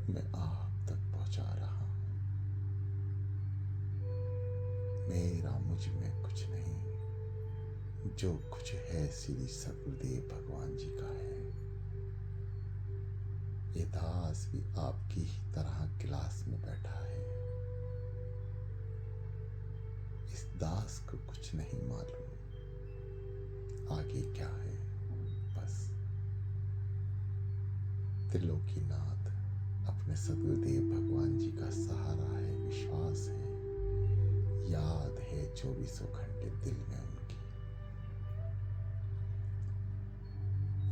मैं आप तक पहुंचा रहा हूं। मेरा मुझ में कुछ नहीं, जो कुछ है श्री सद्गुरुदेव भगवान जी का है। ये दास भी आपकी ही तरह क्लास में बैठा है। इस दास को कुछ नहीं मालूम आगे क्या है, बस त्रिलोकीनाथ अपने सद्गुरुदेव भगवान जी का सहारा है, विश्वास है, याद है 24 घंटे दिल में उनकी।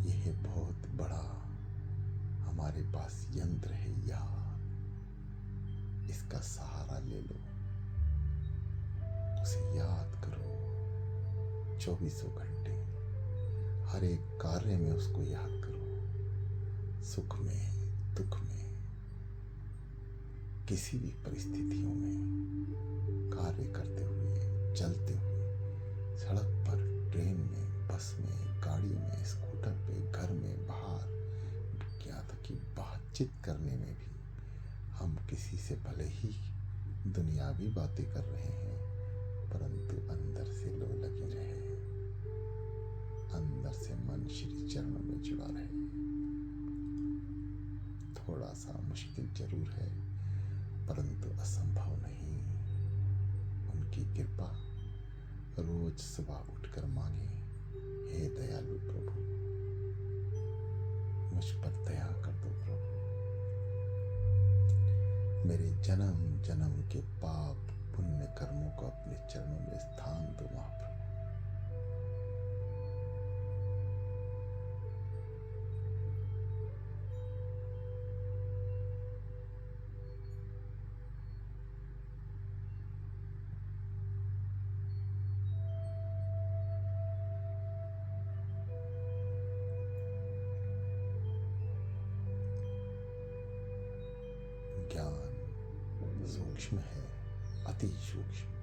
यह बहुत बड़ा हमारे पास यंत्र है याद, इसका सहारा ले लो, उसे याद करो 24 घंटे, हर एक कार्य में उसको याद करो, सुख में, दुख में, किसी भी परिस्थितियों में, कार्य करते हुए, चलते हुए, सड़क पर, ट्रेन में, बस में, गाड़ी में, स्कूटर पे, घर में, बाहर, क्या तक कि बातचीत करने में भी हम किसी से भले ही दुनियावी बातें कर रहे हैं, परंतु अंदर से लो लगी रहे, अंदर से मन श्री चरणों में जुड़ा रहे। थोड़ा सा मुश्किल जरूर है, परंतु असंभव नहीं। उनकी कृपा रोज सुबह उठकर मांगे, हे दयालु प्रभु, मुझ पर दया कर दो प्रभु, मेरे जन्म जन्म के पाप पुण्य कर्मों को अपने चरणों में स्थान दो महाप्रभु। ज्ञान सूक्ष्म है, अति सूक्ष्म।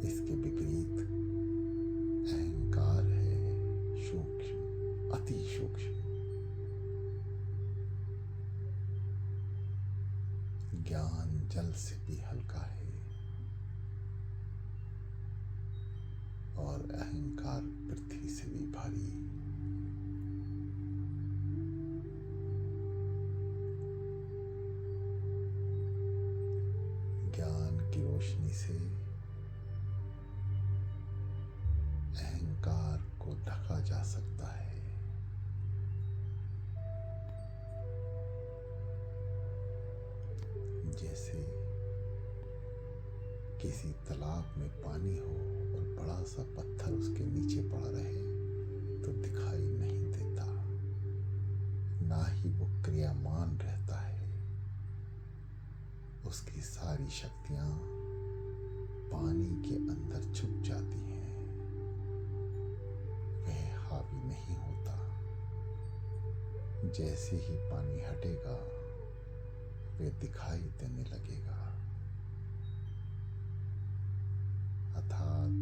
इसके विपरीत अहंकार है, सूक्ष्म, अति सूक्ष्म। ज्ञान जल से भी हल्का है और अहंकार पृथ्वी से भी भारी। ज्ञान की रोशनी से अहंकार को ढका जा सकता है। जैसे किसी तालाब में पानी हो और बड़ा सा पत्थर उसके नीचे पड़ा रहे तो दिखाई नहीं देता, ना ही वो क्रियामान रहता है। उसकी सारी शक्तियां पानी के अंदर छुप जाती हैं, वह हावी नहीं होता। जैसे ही पानी हटेगा वे दिखाई देने लगेगा। अर्थात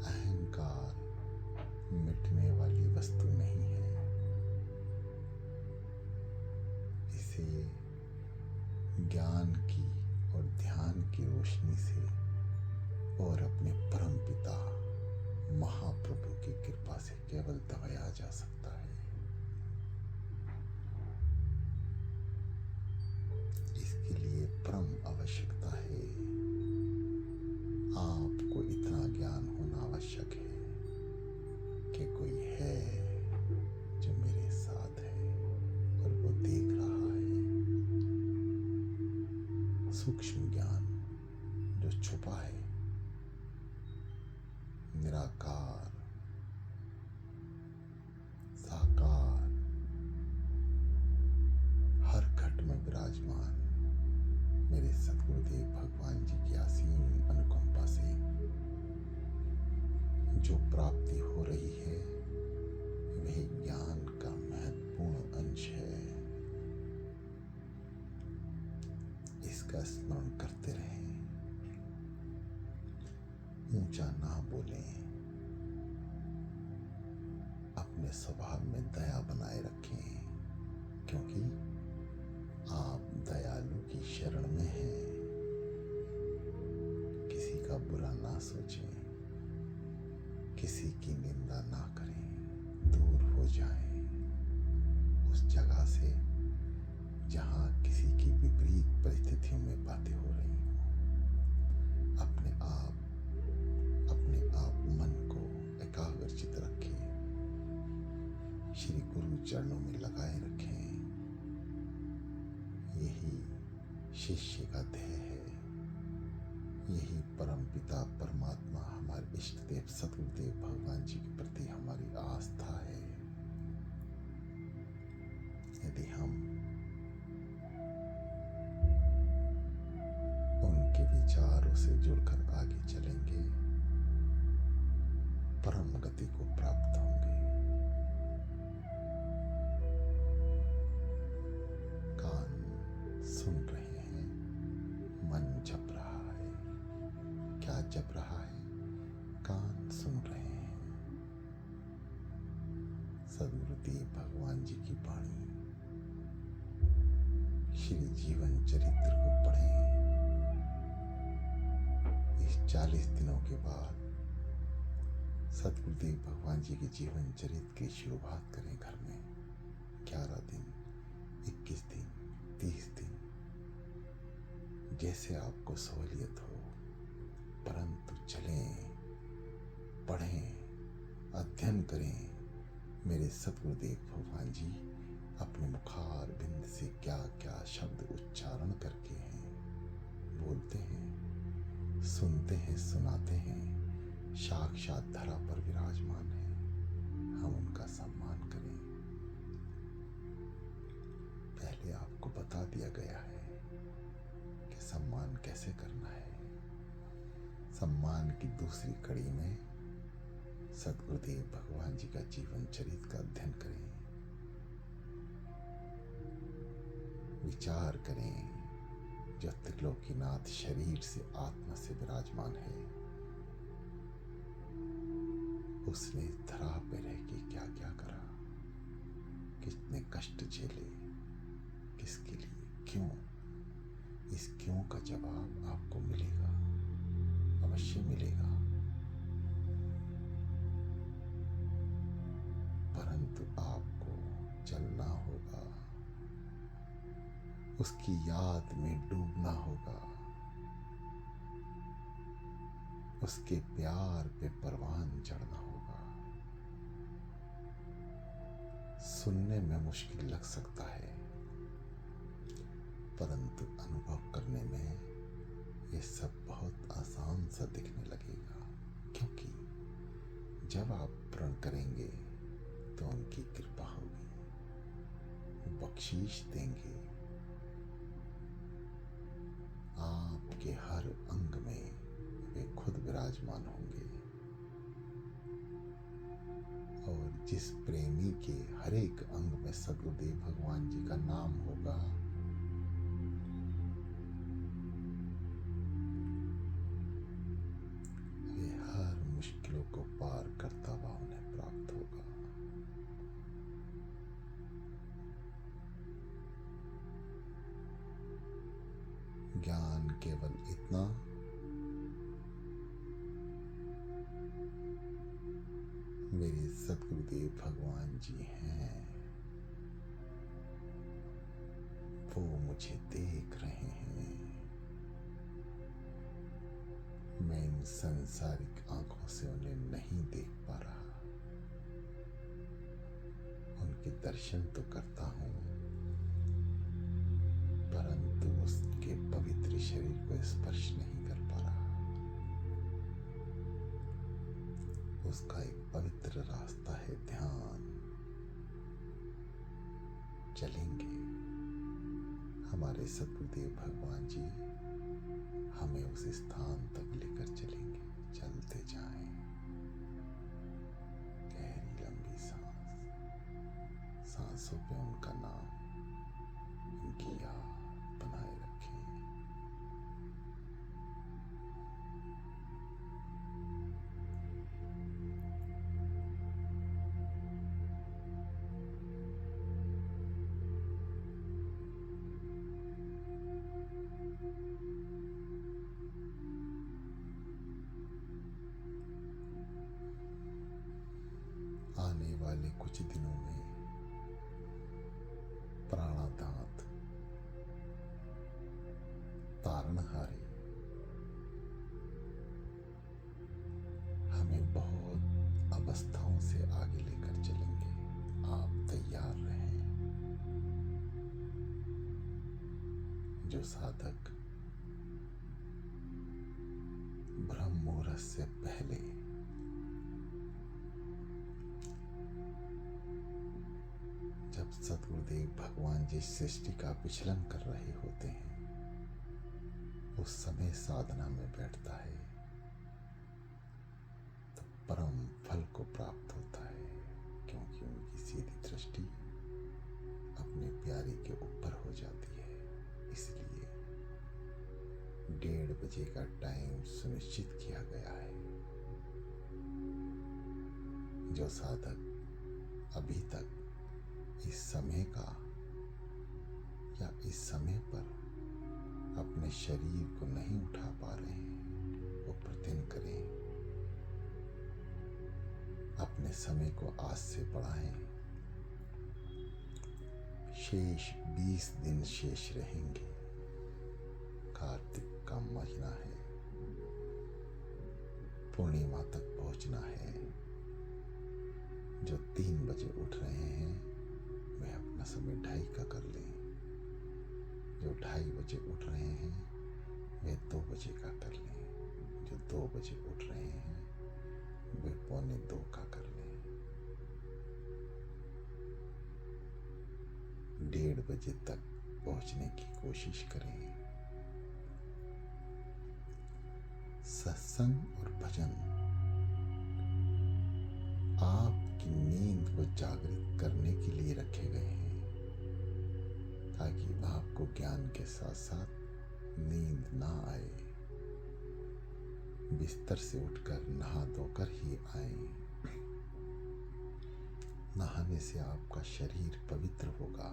अहंकार मिटने वाली वस्तु नहीं है। इसे ज्ञान की और ध्यान की रोशनी से और अपने परम पिता महाप्रभु की कृपा से केवल दबाया जा सकता है। सूक्ष्म ज्ञान जो छुपा है, निराकार साकार हर घट में विराजमान मेरे सद्गुरुदेव भगवान जी की असीम अनुकंपा से जो प्राप्ति हो रही है वही ज्ञान का महत्वपूर्ण अंश है। इसका स्मरण करते रहें, ऊंचा ना बोलें, अपने स्वभाव में दया बनाए रखें, क्योंकि आप दयालु की शरण में हैं। किसी का बुरा ना सोचें, किसी की निंदा ना करें, दूर हो जाएं उस जगह से जहां किसी की विपरीत परिस्थितियों में बातें हो रही हों। अपने आप मन को एकाग्रचित रखें, श्री गुरु चरणों में लगाए रखें। यही शिष्य का ध्येय है, यही परम पिता परमात्मा हमारे इष्ट देव सद्गुरुदेव भगवान जी के प्रति हमारी आस्था है। यदि हम उनके विचारों से जुड़कर आगे चलेंगे, परम गति को प्राप्त होंगे। कान सुन रहे हैं, मन जप रहा है। क्या जप रहा है? कान सुन रहे हैं सद्गुरुदेव भगवान जी की वाणी, श्री जीवन चरित्र को पढ़ें। इस 40 दिनों के बाद सद्गुरुदेव भगवान जी के जीवन चरित्र की शुरुआत करें घर में। 11 दिन, 21 दिन, 30 दिन, जैसे आपको सहूलियत हो, परंतु चलें, पढ़ें, अध्ययन करें। मेरे सद्गुरुदेव भगवान जी अपने मुखार बिंद से क्या क्या शब्द उच्चारण करके हैं, बोलते हैं, सुनते हैं, सुनाते हैं, साक्षात धरा पर विराजमान है। हम उनका सम्मान करें। पहले आपको बता दिया गया है कि सम्मान कैसे करना है। सम्मान की दूसरी कड़ी में सद्गुरुदेव भगवान जी का जीवन चरित्र का अध्ययन करें, विचार करें। जो त्रिलोकीनाथ शरीर से आत्मा से विराजमान है, उसने धरा पे रह के क्या क्या करा, कितने कष्ट झेले, किसके लिए, क्यों? इस क्यों का जवाब आपको मिलेगा, अवश्य मिलेगा। परंतु आपको चलना होगा, उसकी याद में डूबना होगा, उसके प्यार पे परवान चढ़ना होगा। सुनने में मुश्किल लग सकता है, परंतु अनुभव करने में ये सब बहुत आसान सा दिखने लगेगा। क्योंकि जब आप प्रण करेंगे तो उनकी कृपा होगी, वो बख्शीश देंगे। आपके हर अंग में वे खुद विराजमान होंगे, और जिस प्रेमी के हर एक अंग में सद्गुरुदेव भगवान जी का नाम होगा, वे हर मुश्किलों को पार करता हुआ उन्हें प्राप्त होगा। ज्ञान केवल इतना मेरे सद्गुरुदेव भगवान जी हैं, वो मुझे देख रहे हैं। मैं इन सांसारिक आंखों से उन्हें नहीं देख पा रहा, उनके दर्शन तो करता हूं, परंतु उसके पवित्र आपके शरीर को स्पर्श नहीं कर पा रहा, उसका एक पवित्र रास्ता है ध्यान। चलेंगे, हमारे सतगुरुदेव भगवान जी हमें उस स्थान तक लेकर चलेंगे। चलते जाएं, गहरी लंबी सांस, सांसों पे उनका नाम, उनकी याद बनाए रखें। आने वाले कुछ दिनों में प्राणादात, तारणहारी हमें बहुत अवस्थाओं से आगे लेकर चलेंगे। आप तैयार रहें। जो साधक ब्रह्म मुहूर्त से पहले जब सतगुरुदेव भगवान जी सृष्टि का विचलन कर रहे होते हैं, उस समय साधना में बैठता है तो परम फल को प्राप्त होता है, क्योंकि उनकी सीधी दृष्टि अपने प्यारे के ऊपर हो जाती है। इसलिए 1:30 बजे का टाइम सुनिश्चित किया गया है। जो साधक अभी तक इस समय का या इस समय पर अपने शरीर को नहीं उठा पा रहे हैं, वो प्रतिदिन करें, अपने समय को आज से बढ़ाएं। शेष 20 दिन शेष रहेंगे। कार्तिक का महीना है, पूर्णिमा तक पहुंचना है। जो 3 बजे उठ रहे हैं वे अपना समय 2:30 का कर लें। जो 2:30 बजे उठ रहे हैं वे 2 बजे का कर लें। जो 2 बजे उठ रहे हैं वे 1:45 का कर लें। 1:30 बजे तक पहुंचने की कोशिश करें। सत्संग और भजन आपकी नींद को जागृत करने के लिए रखे गए हैं, ताकि आपको ज्ञान के साथ साथ नींद ना आए। बिस्तर से उठकर नहा धोकर ही आए। नहाने से आपका शरीर पवित्र होगा,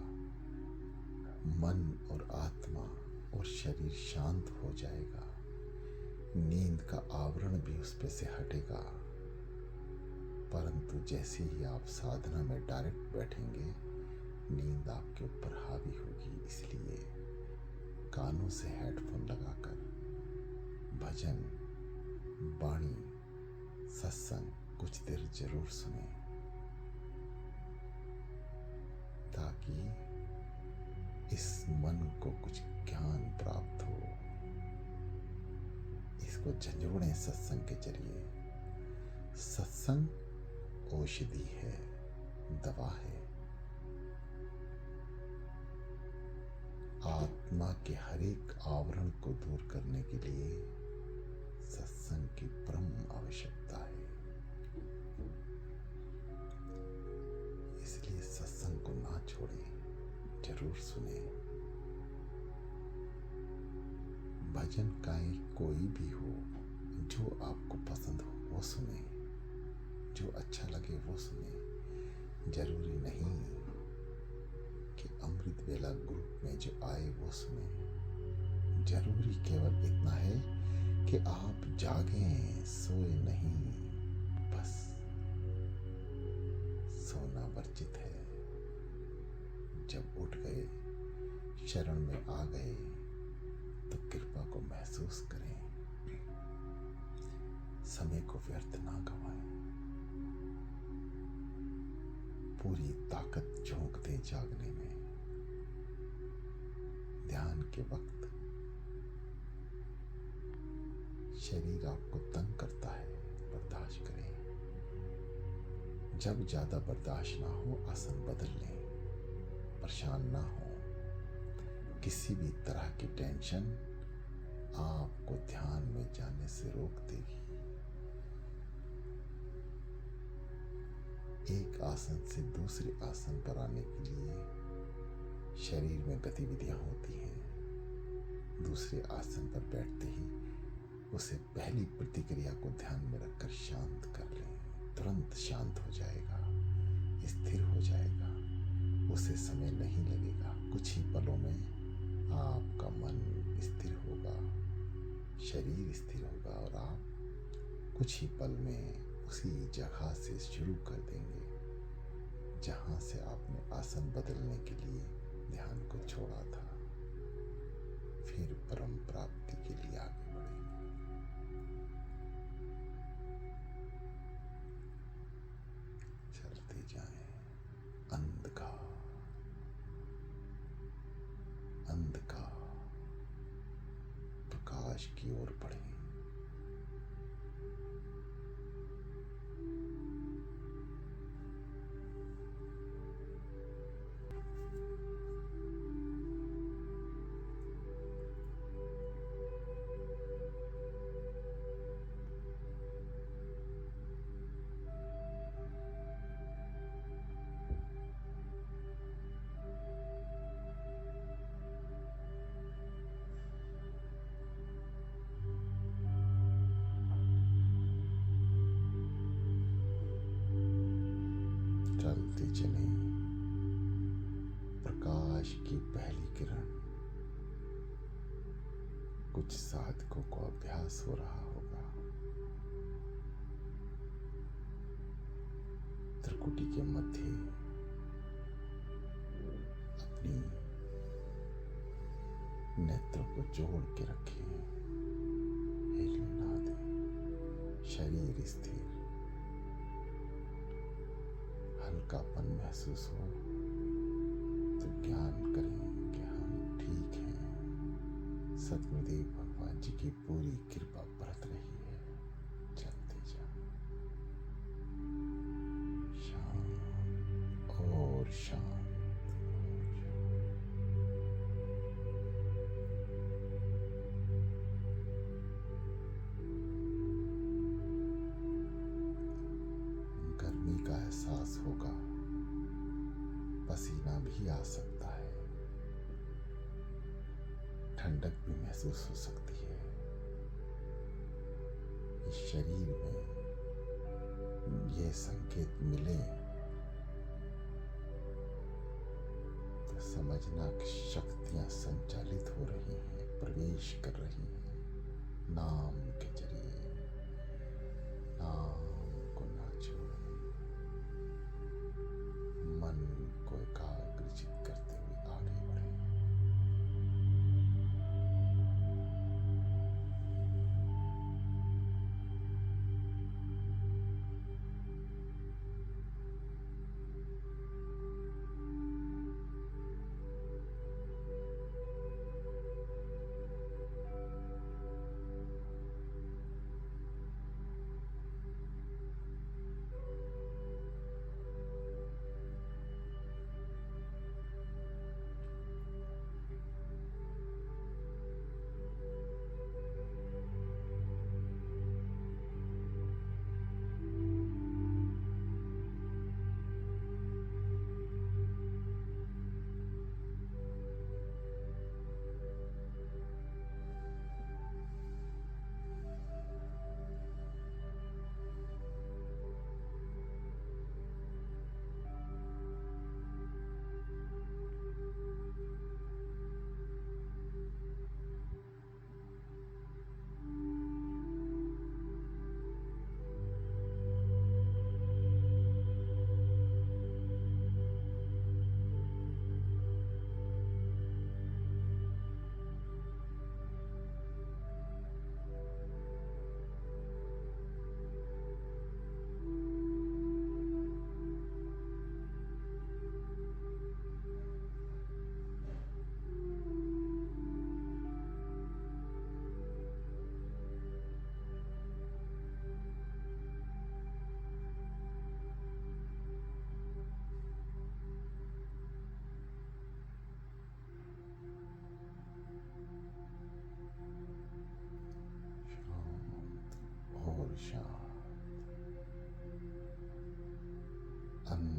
मन और आत्मा और शरीर शांत हो जाएगा। नींद का आवरण भी उस पे से हटेगा। परंतु जैसे ही आप साधना में डायरेक्ट बैठेंगे, नींद आपके ऊपर हावी होगी। इसलिए कानों से हेडफोन लगाकर भजन, वाणी, सत्संग कुछ देर जरूर सुने, ताकि इस मन को कुछ ज्ञान प्राप्त हो। इसको झंझोड़ें सत्संग के जरिए। सत्संग औषधि है, दवा है। आत्मा के हर एक आवरण को दूर करने के लिए सत्संग की परम आवश्यकता है। इसलिए सत्संग को ना छोड़ें, जरूर सुने। भजन गाएं, कोई भी हो, जो आपको पसंद हो वो सुने, जो अच्छा लगे वो सुने। जरूरी नहीं कि अमृत वेला ग्रुप में जो आए वो सुने। जरूरी केवल इतना है कि आप जागें, सोए नहीं। बस सोना वर्जित है। जब उठ गए, शरण में आ गए, तो कृपा को महसूस करें। समय को व्यर्थ ना गवाएं। पूरी ताकत झोंक दें जागने में। ध्यान के वक्त शरीर आपको तंग करता है, बर्दाश्त करें। जब ज़्यादा बर्दाश्त ना हो आसन बदल लें। परेशान ना हो। किसी भी तरह की टेंशन आपको ध्यान में जाने से रोक देगी। एक आसन से दूसरे आसन पर आने के लिए शरीर में गतिविधियां होती हैं। दूसरे आसन पर बैठते ही उसे पहली प्रतिक्रिया को ध्यान में रखकर शांत कर लें। तुरंत शांत हो जाएगा, स्थिर हो जाएगा। उसे समय नहीं लगेगा। कुछ ही पलों में आपका मन स्थिर होगा, शरीर स्थिर होगा और आप कुछ ही पल में उसी जगह से शुरू कर देंगे जहां से आपने आसन बदलने के लिए ध्यान को छोड़ा था। फिर परम प्राप्ति के लिए आगे बढ़ेंगे। चलते जाएं। अंधकार, अंधकार, प्रकाश की ओर बढ़ें। चलते चलें। प्रकाश की पहली किरण। कुछ साधकों को अभ्यास हो रहा होगा। त्रिकुटी के मध्य अपनी नेत्रों को जोड़ के रखें। हिलने ना दें। शरीर स्थिर। हल्कापन महसूस हो तो ज्ञान करें कि हम ठीक हैं। सतगुरुदेव भगवान जी की पूरी कृपा बरत रही है। चलते जाओ। शांत और शांत। गर्मी का एहसास होगा। पसीना भी आ सकता है। ठंडक भी महसूस हो सकती है। इस शरीर में ये संकेत मिले तो समझना कि शक्तियां संचालित हो रही हैं, प्रवेश कर रही हैं। नाम के जरिए नाम को ना छोड़ें। मन को एकाग्रचित करते हुए आगे बढ़ें।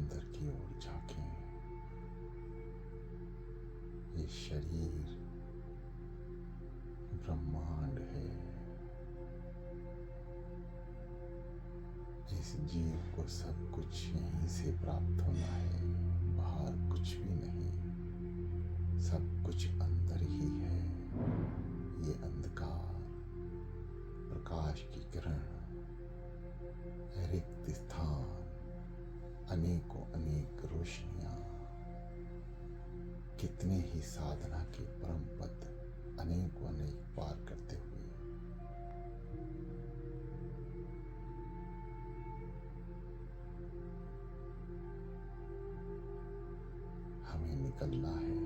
अंदर की ओर झांकें। ये शरीर ब्रह्मांड है। इस जीव को सब कुछ यहीं से प्राप्त होना है, बाहर कुछ भी नहीं, सब कुछ अंदर ही है। ये अंधकार, प्रकाश की किरण, रिक्त स्थान, अनेकों अनेक रोशनियां, कितने ही साधना के परम पद अनेकों अनेक पार करते हुए हमें निकलना है।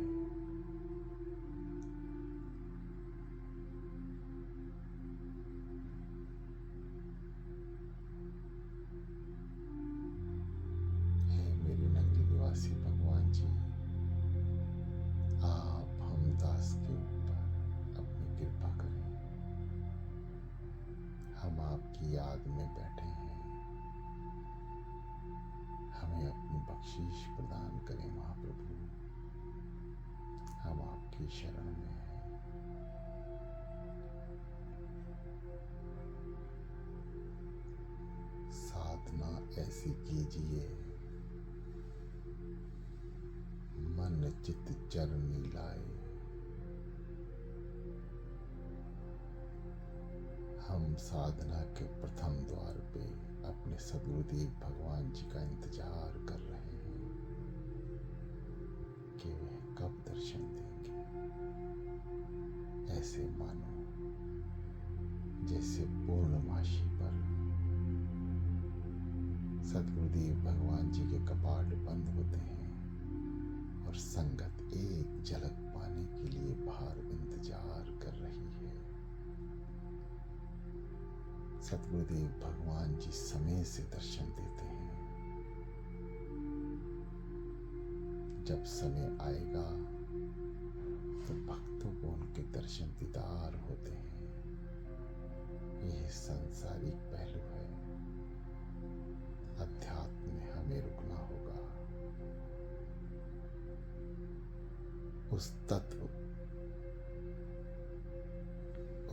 हे मेरे नगरी निवासी भगवान जी, आप हम दास के ऊपर अपनी कृपा करें। हम आपकी याद में बैठे हैं, हमें अपनी बख्शीश प्रदान करें महाप्रभु। हम आपकी शरण में हैं। साधना ऐसी कीजिए, मन चित्त चरनी लाए। हम साधना के प्रथम द्वार पे अपने सद्गुरुदेव भगवान जी का इंतजार कर रहे हैं कि वह कब दर्शन देंगे। ऐसे मानो जैसे पूर्णमासी पर सद्गुरुदेव भगवान जी के कपाट बंद होते हैं और संगत एक झलक पाने के लिए बाहर इंतजार कर रही है। सद्गुरुदेव भगवान जी समय से दर्शन देते हैं। जब समय आएगा तो भक्तों को उनके दर्शन दीदार होते हैं। यह सांसारिक पहलू है। अध्यात्म में हमें रुकना होगा। उस तत्व,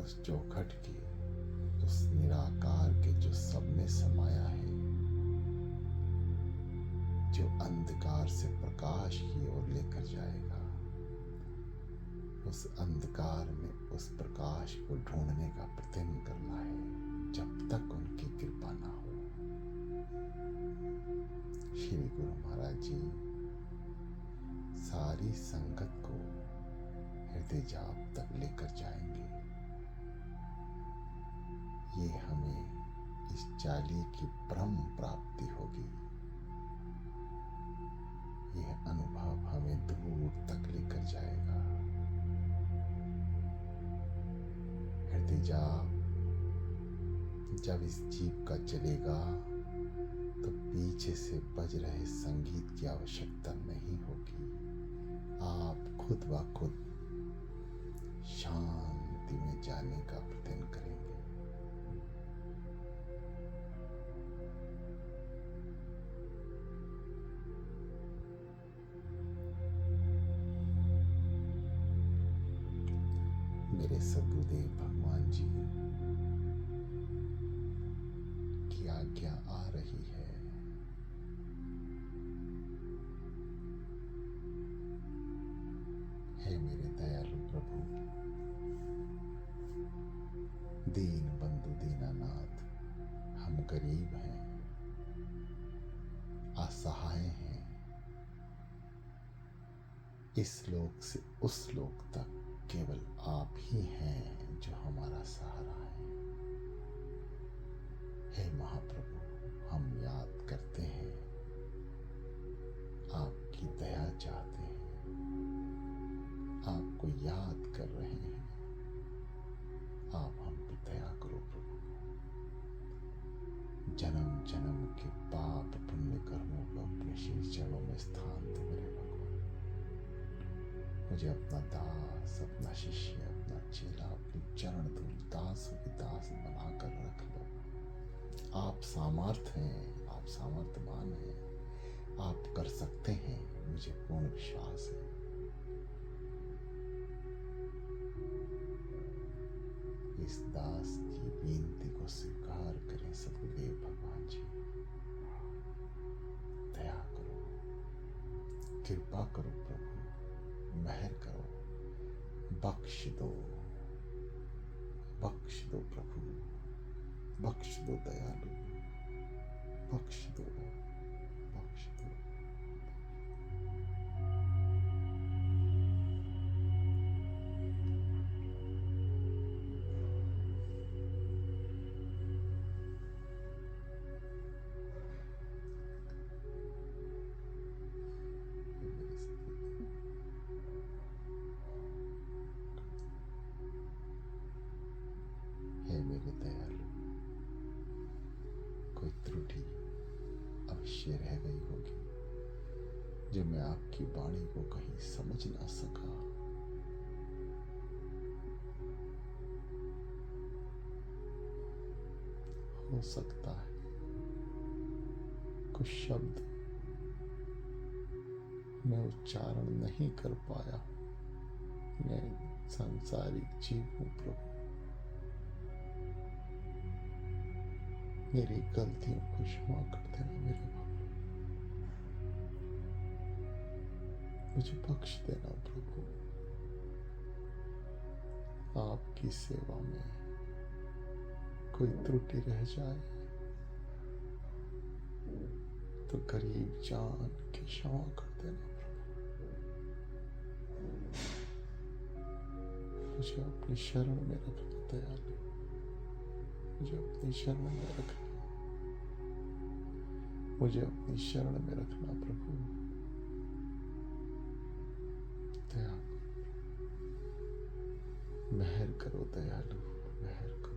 उस चौखट की, उस निराकार के जो सब में समाया है, जो अंधकार से प्रकाश की ओर लेकर जाएगा, उस अंधकार में उस प्रकाश को ढूंढने का प्रयत्न करना है जब तक उनकी कृपा ना हो। श्री गुरु महाराज जी सारी संगत को हृदय जाप तक लेकर जाएंगे। ये हमें इस चाली की परम प्राप्ति होगी। यह अनुभव हमें दूर तक लेकर जाएगा। हृदय जाप जब इस जीव का चलेगा तो पीछे से बज रहे संगीत की आवश्यकता नहीं होगी। आप खुद ब खुद शांति में जाने का प्रयत्न करेंगे। मेरे सद्गुरुदेव भगवान जी की आज्ञा आ रही है। हे मेरे दयालु प्रभु, दीन बंधु दीनानाथ, हम गरीब हैं, असहाय हैं। इस लोक से उस लोक तक केवल आप ही हैं जो हमारा सहारा है। हे महाप्रभु, हम याद करते हैं, आपकी दया चाहते हैं, आपको याद कर रहे हैं। आप हम पे दया करो प्रभु। जन्म जन्म के पाप पुण्य कर्मों को अपने श्री चरणों में स्थान दो मेरे भगवान। मुझे अपना दास, अपना शिष्य, अपना चेला, अपनी चरण धूल दास की दास बनाकर रख लो। आप सामर्थ हैं, आप सामर्थ्यवान हैं। आप कर सकते हैं, मुझे पूर्ण विश्वास है। इस दास की बेनती को स्वीकार करें सतगुरुदेव भगवान जी। दया करो, कृपा करो प्रभु, मेहर करो, बख्श दो प्रभु, बख्श दो दयालु, बख्श दो, बख्श दो। हे मेरे दयालु, कोई त्रुटि अवश्य रह गई होगी जो मैं आपकी वाणी को कहीं समझ ना सका। हो सकता है कुछ शब्द मैं उच्चारण नहीं कर पाया। मैं सांसारिक जीव हूं प्रभु, मेरी गलतियों को क्षमा कर देना मेरे बाबा, मुझे बख्श देना प्रभु। आपकी सेवा में कोई त्रुटि रह जाए तो गरीब जान के क्षमा कर देना प्रभु। मुझे अपनी शरण में रखना दयालु, मुझे अपनी शरण में रखना, मुझे अपनी शरण में रखना प्रभु। दया करो, मेहर करो दयालु, मेहर करो।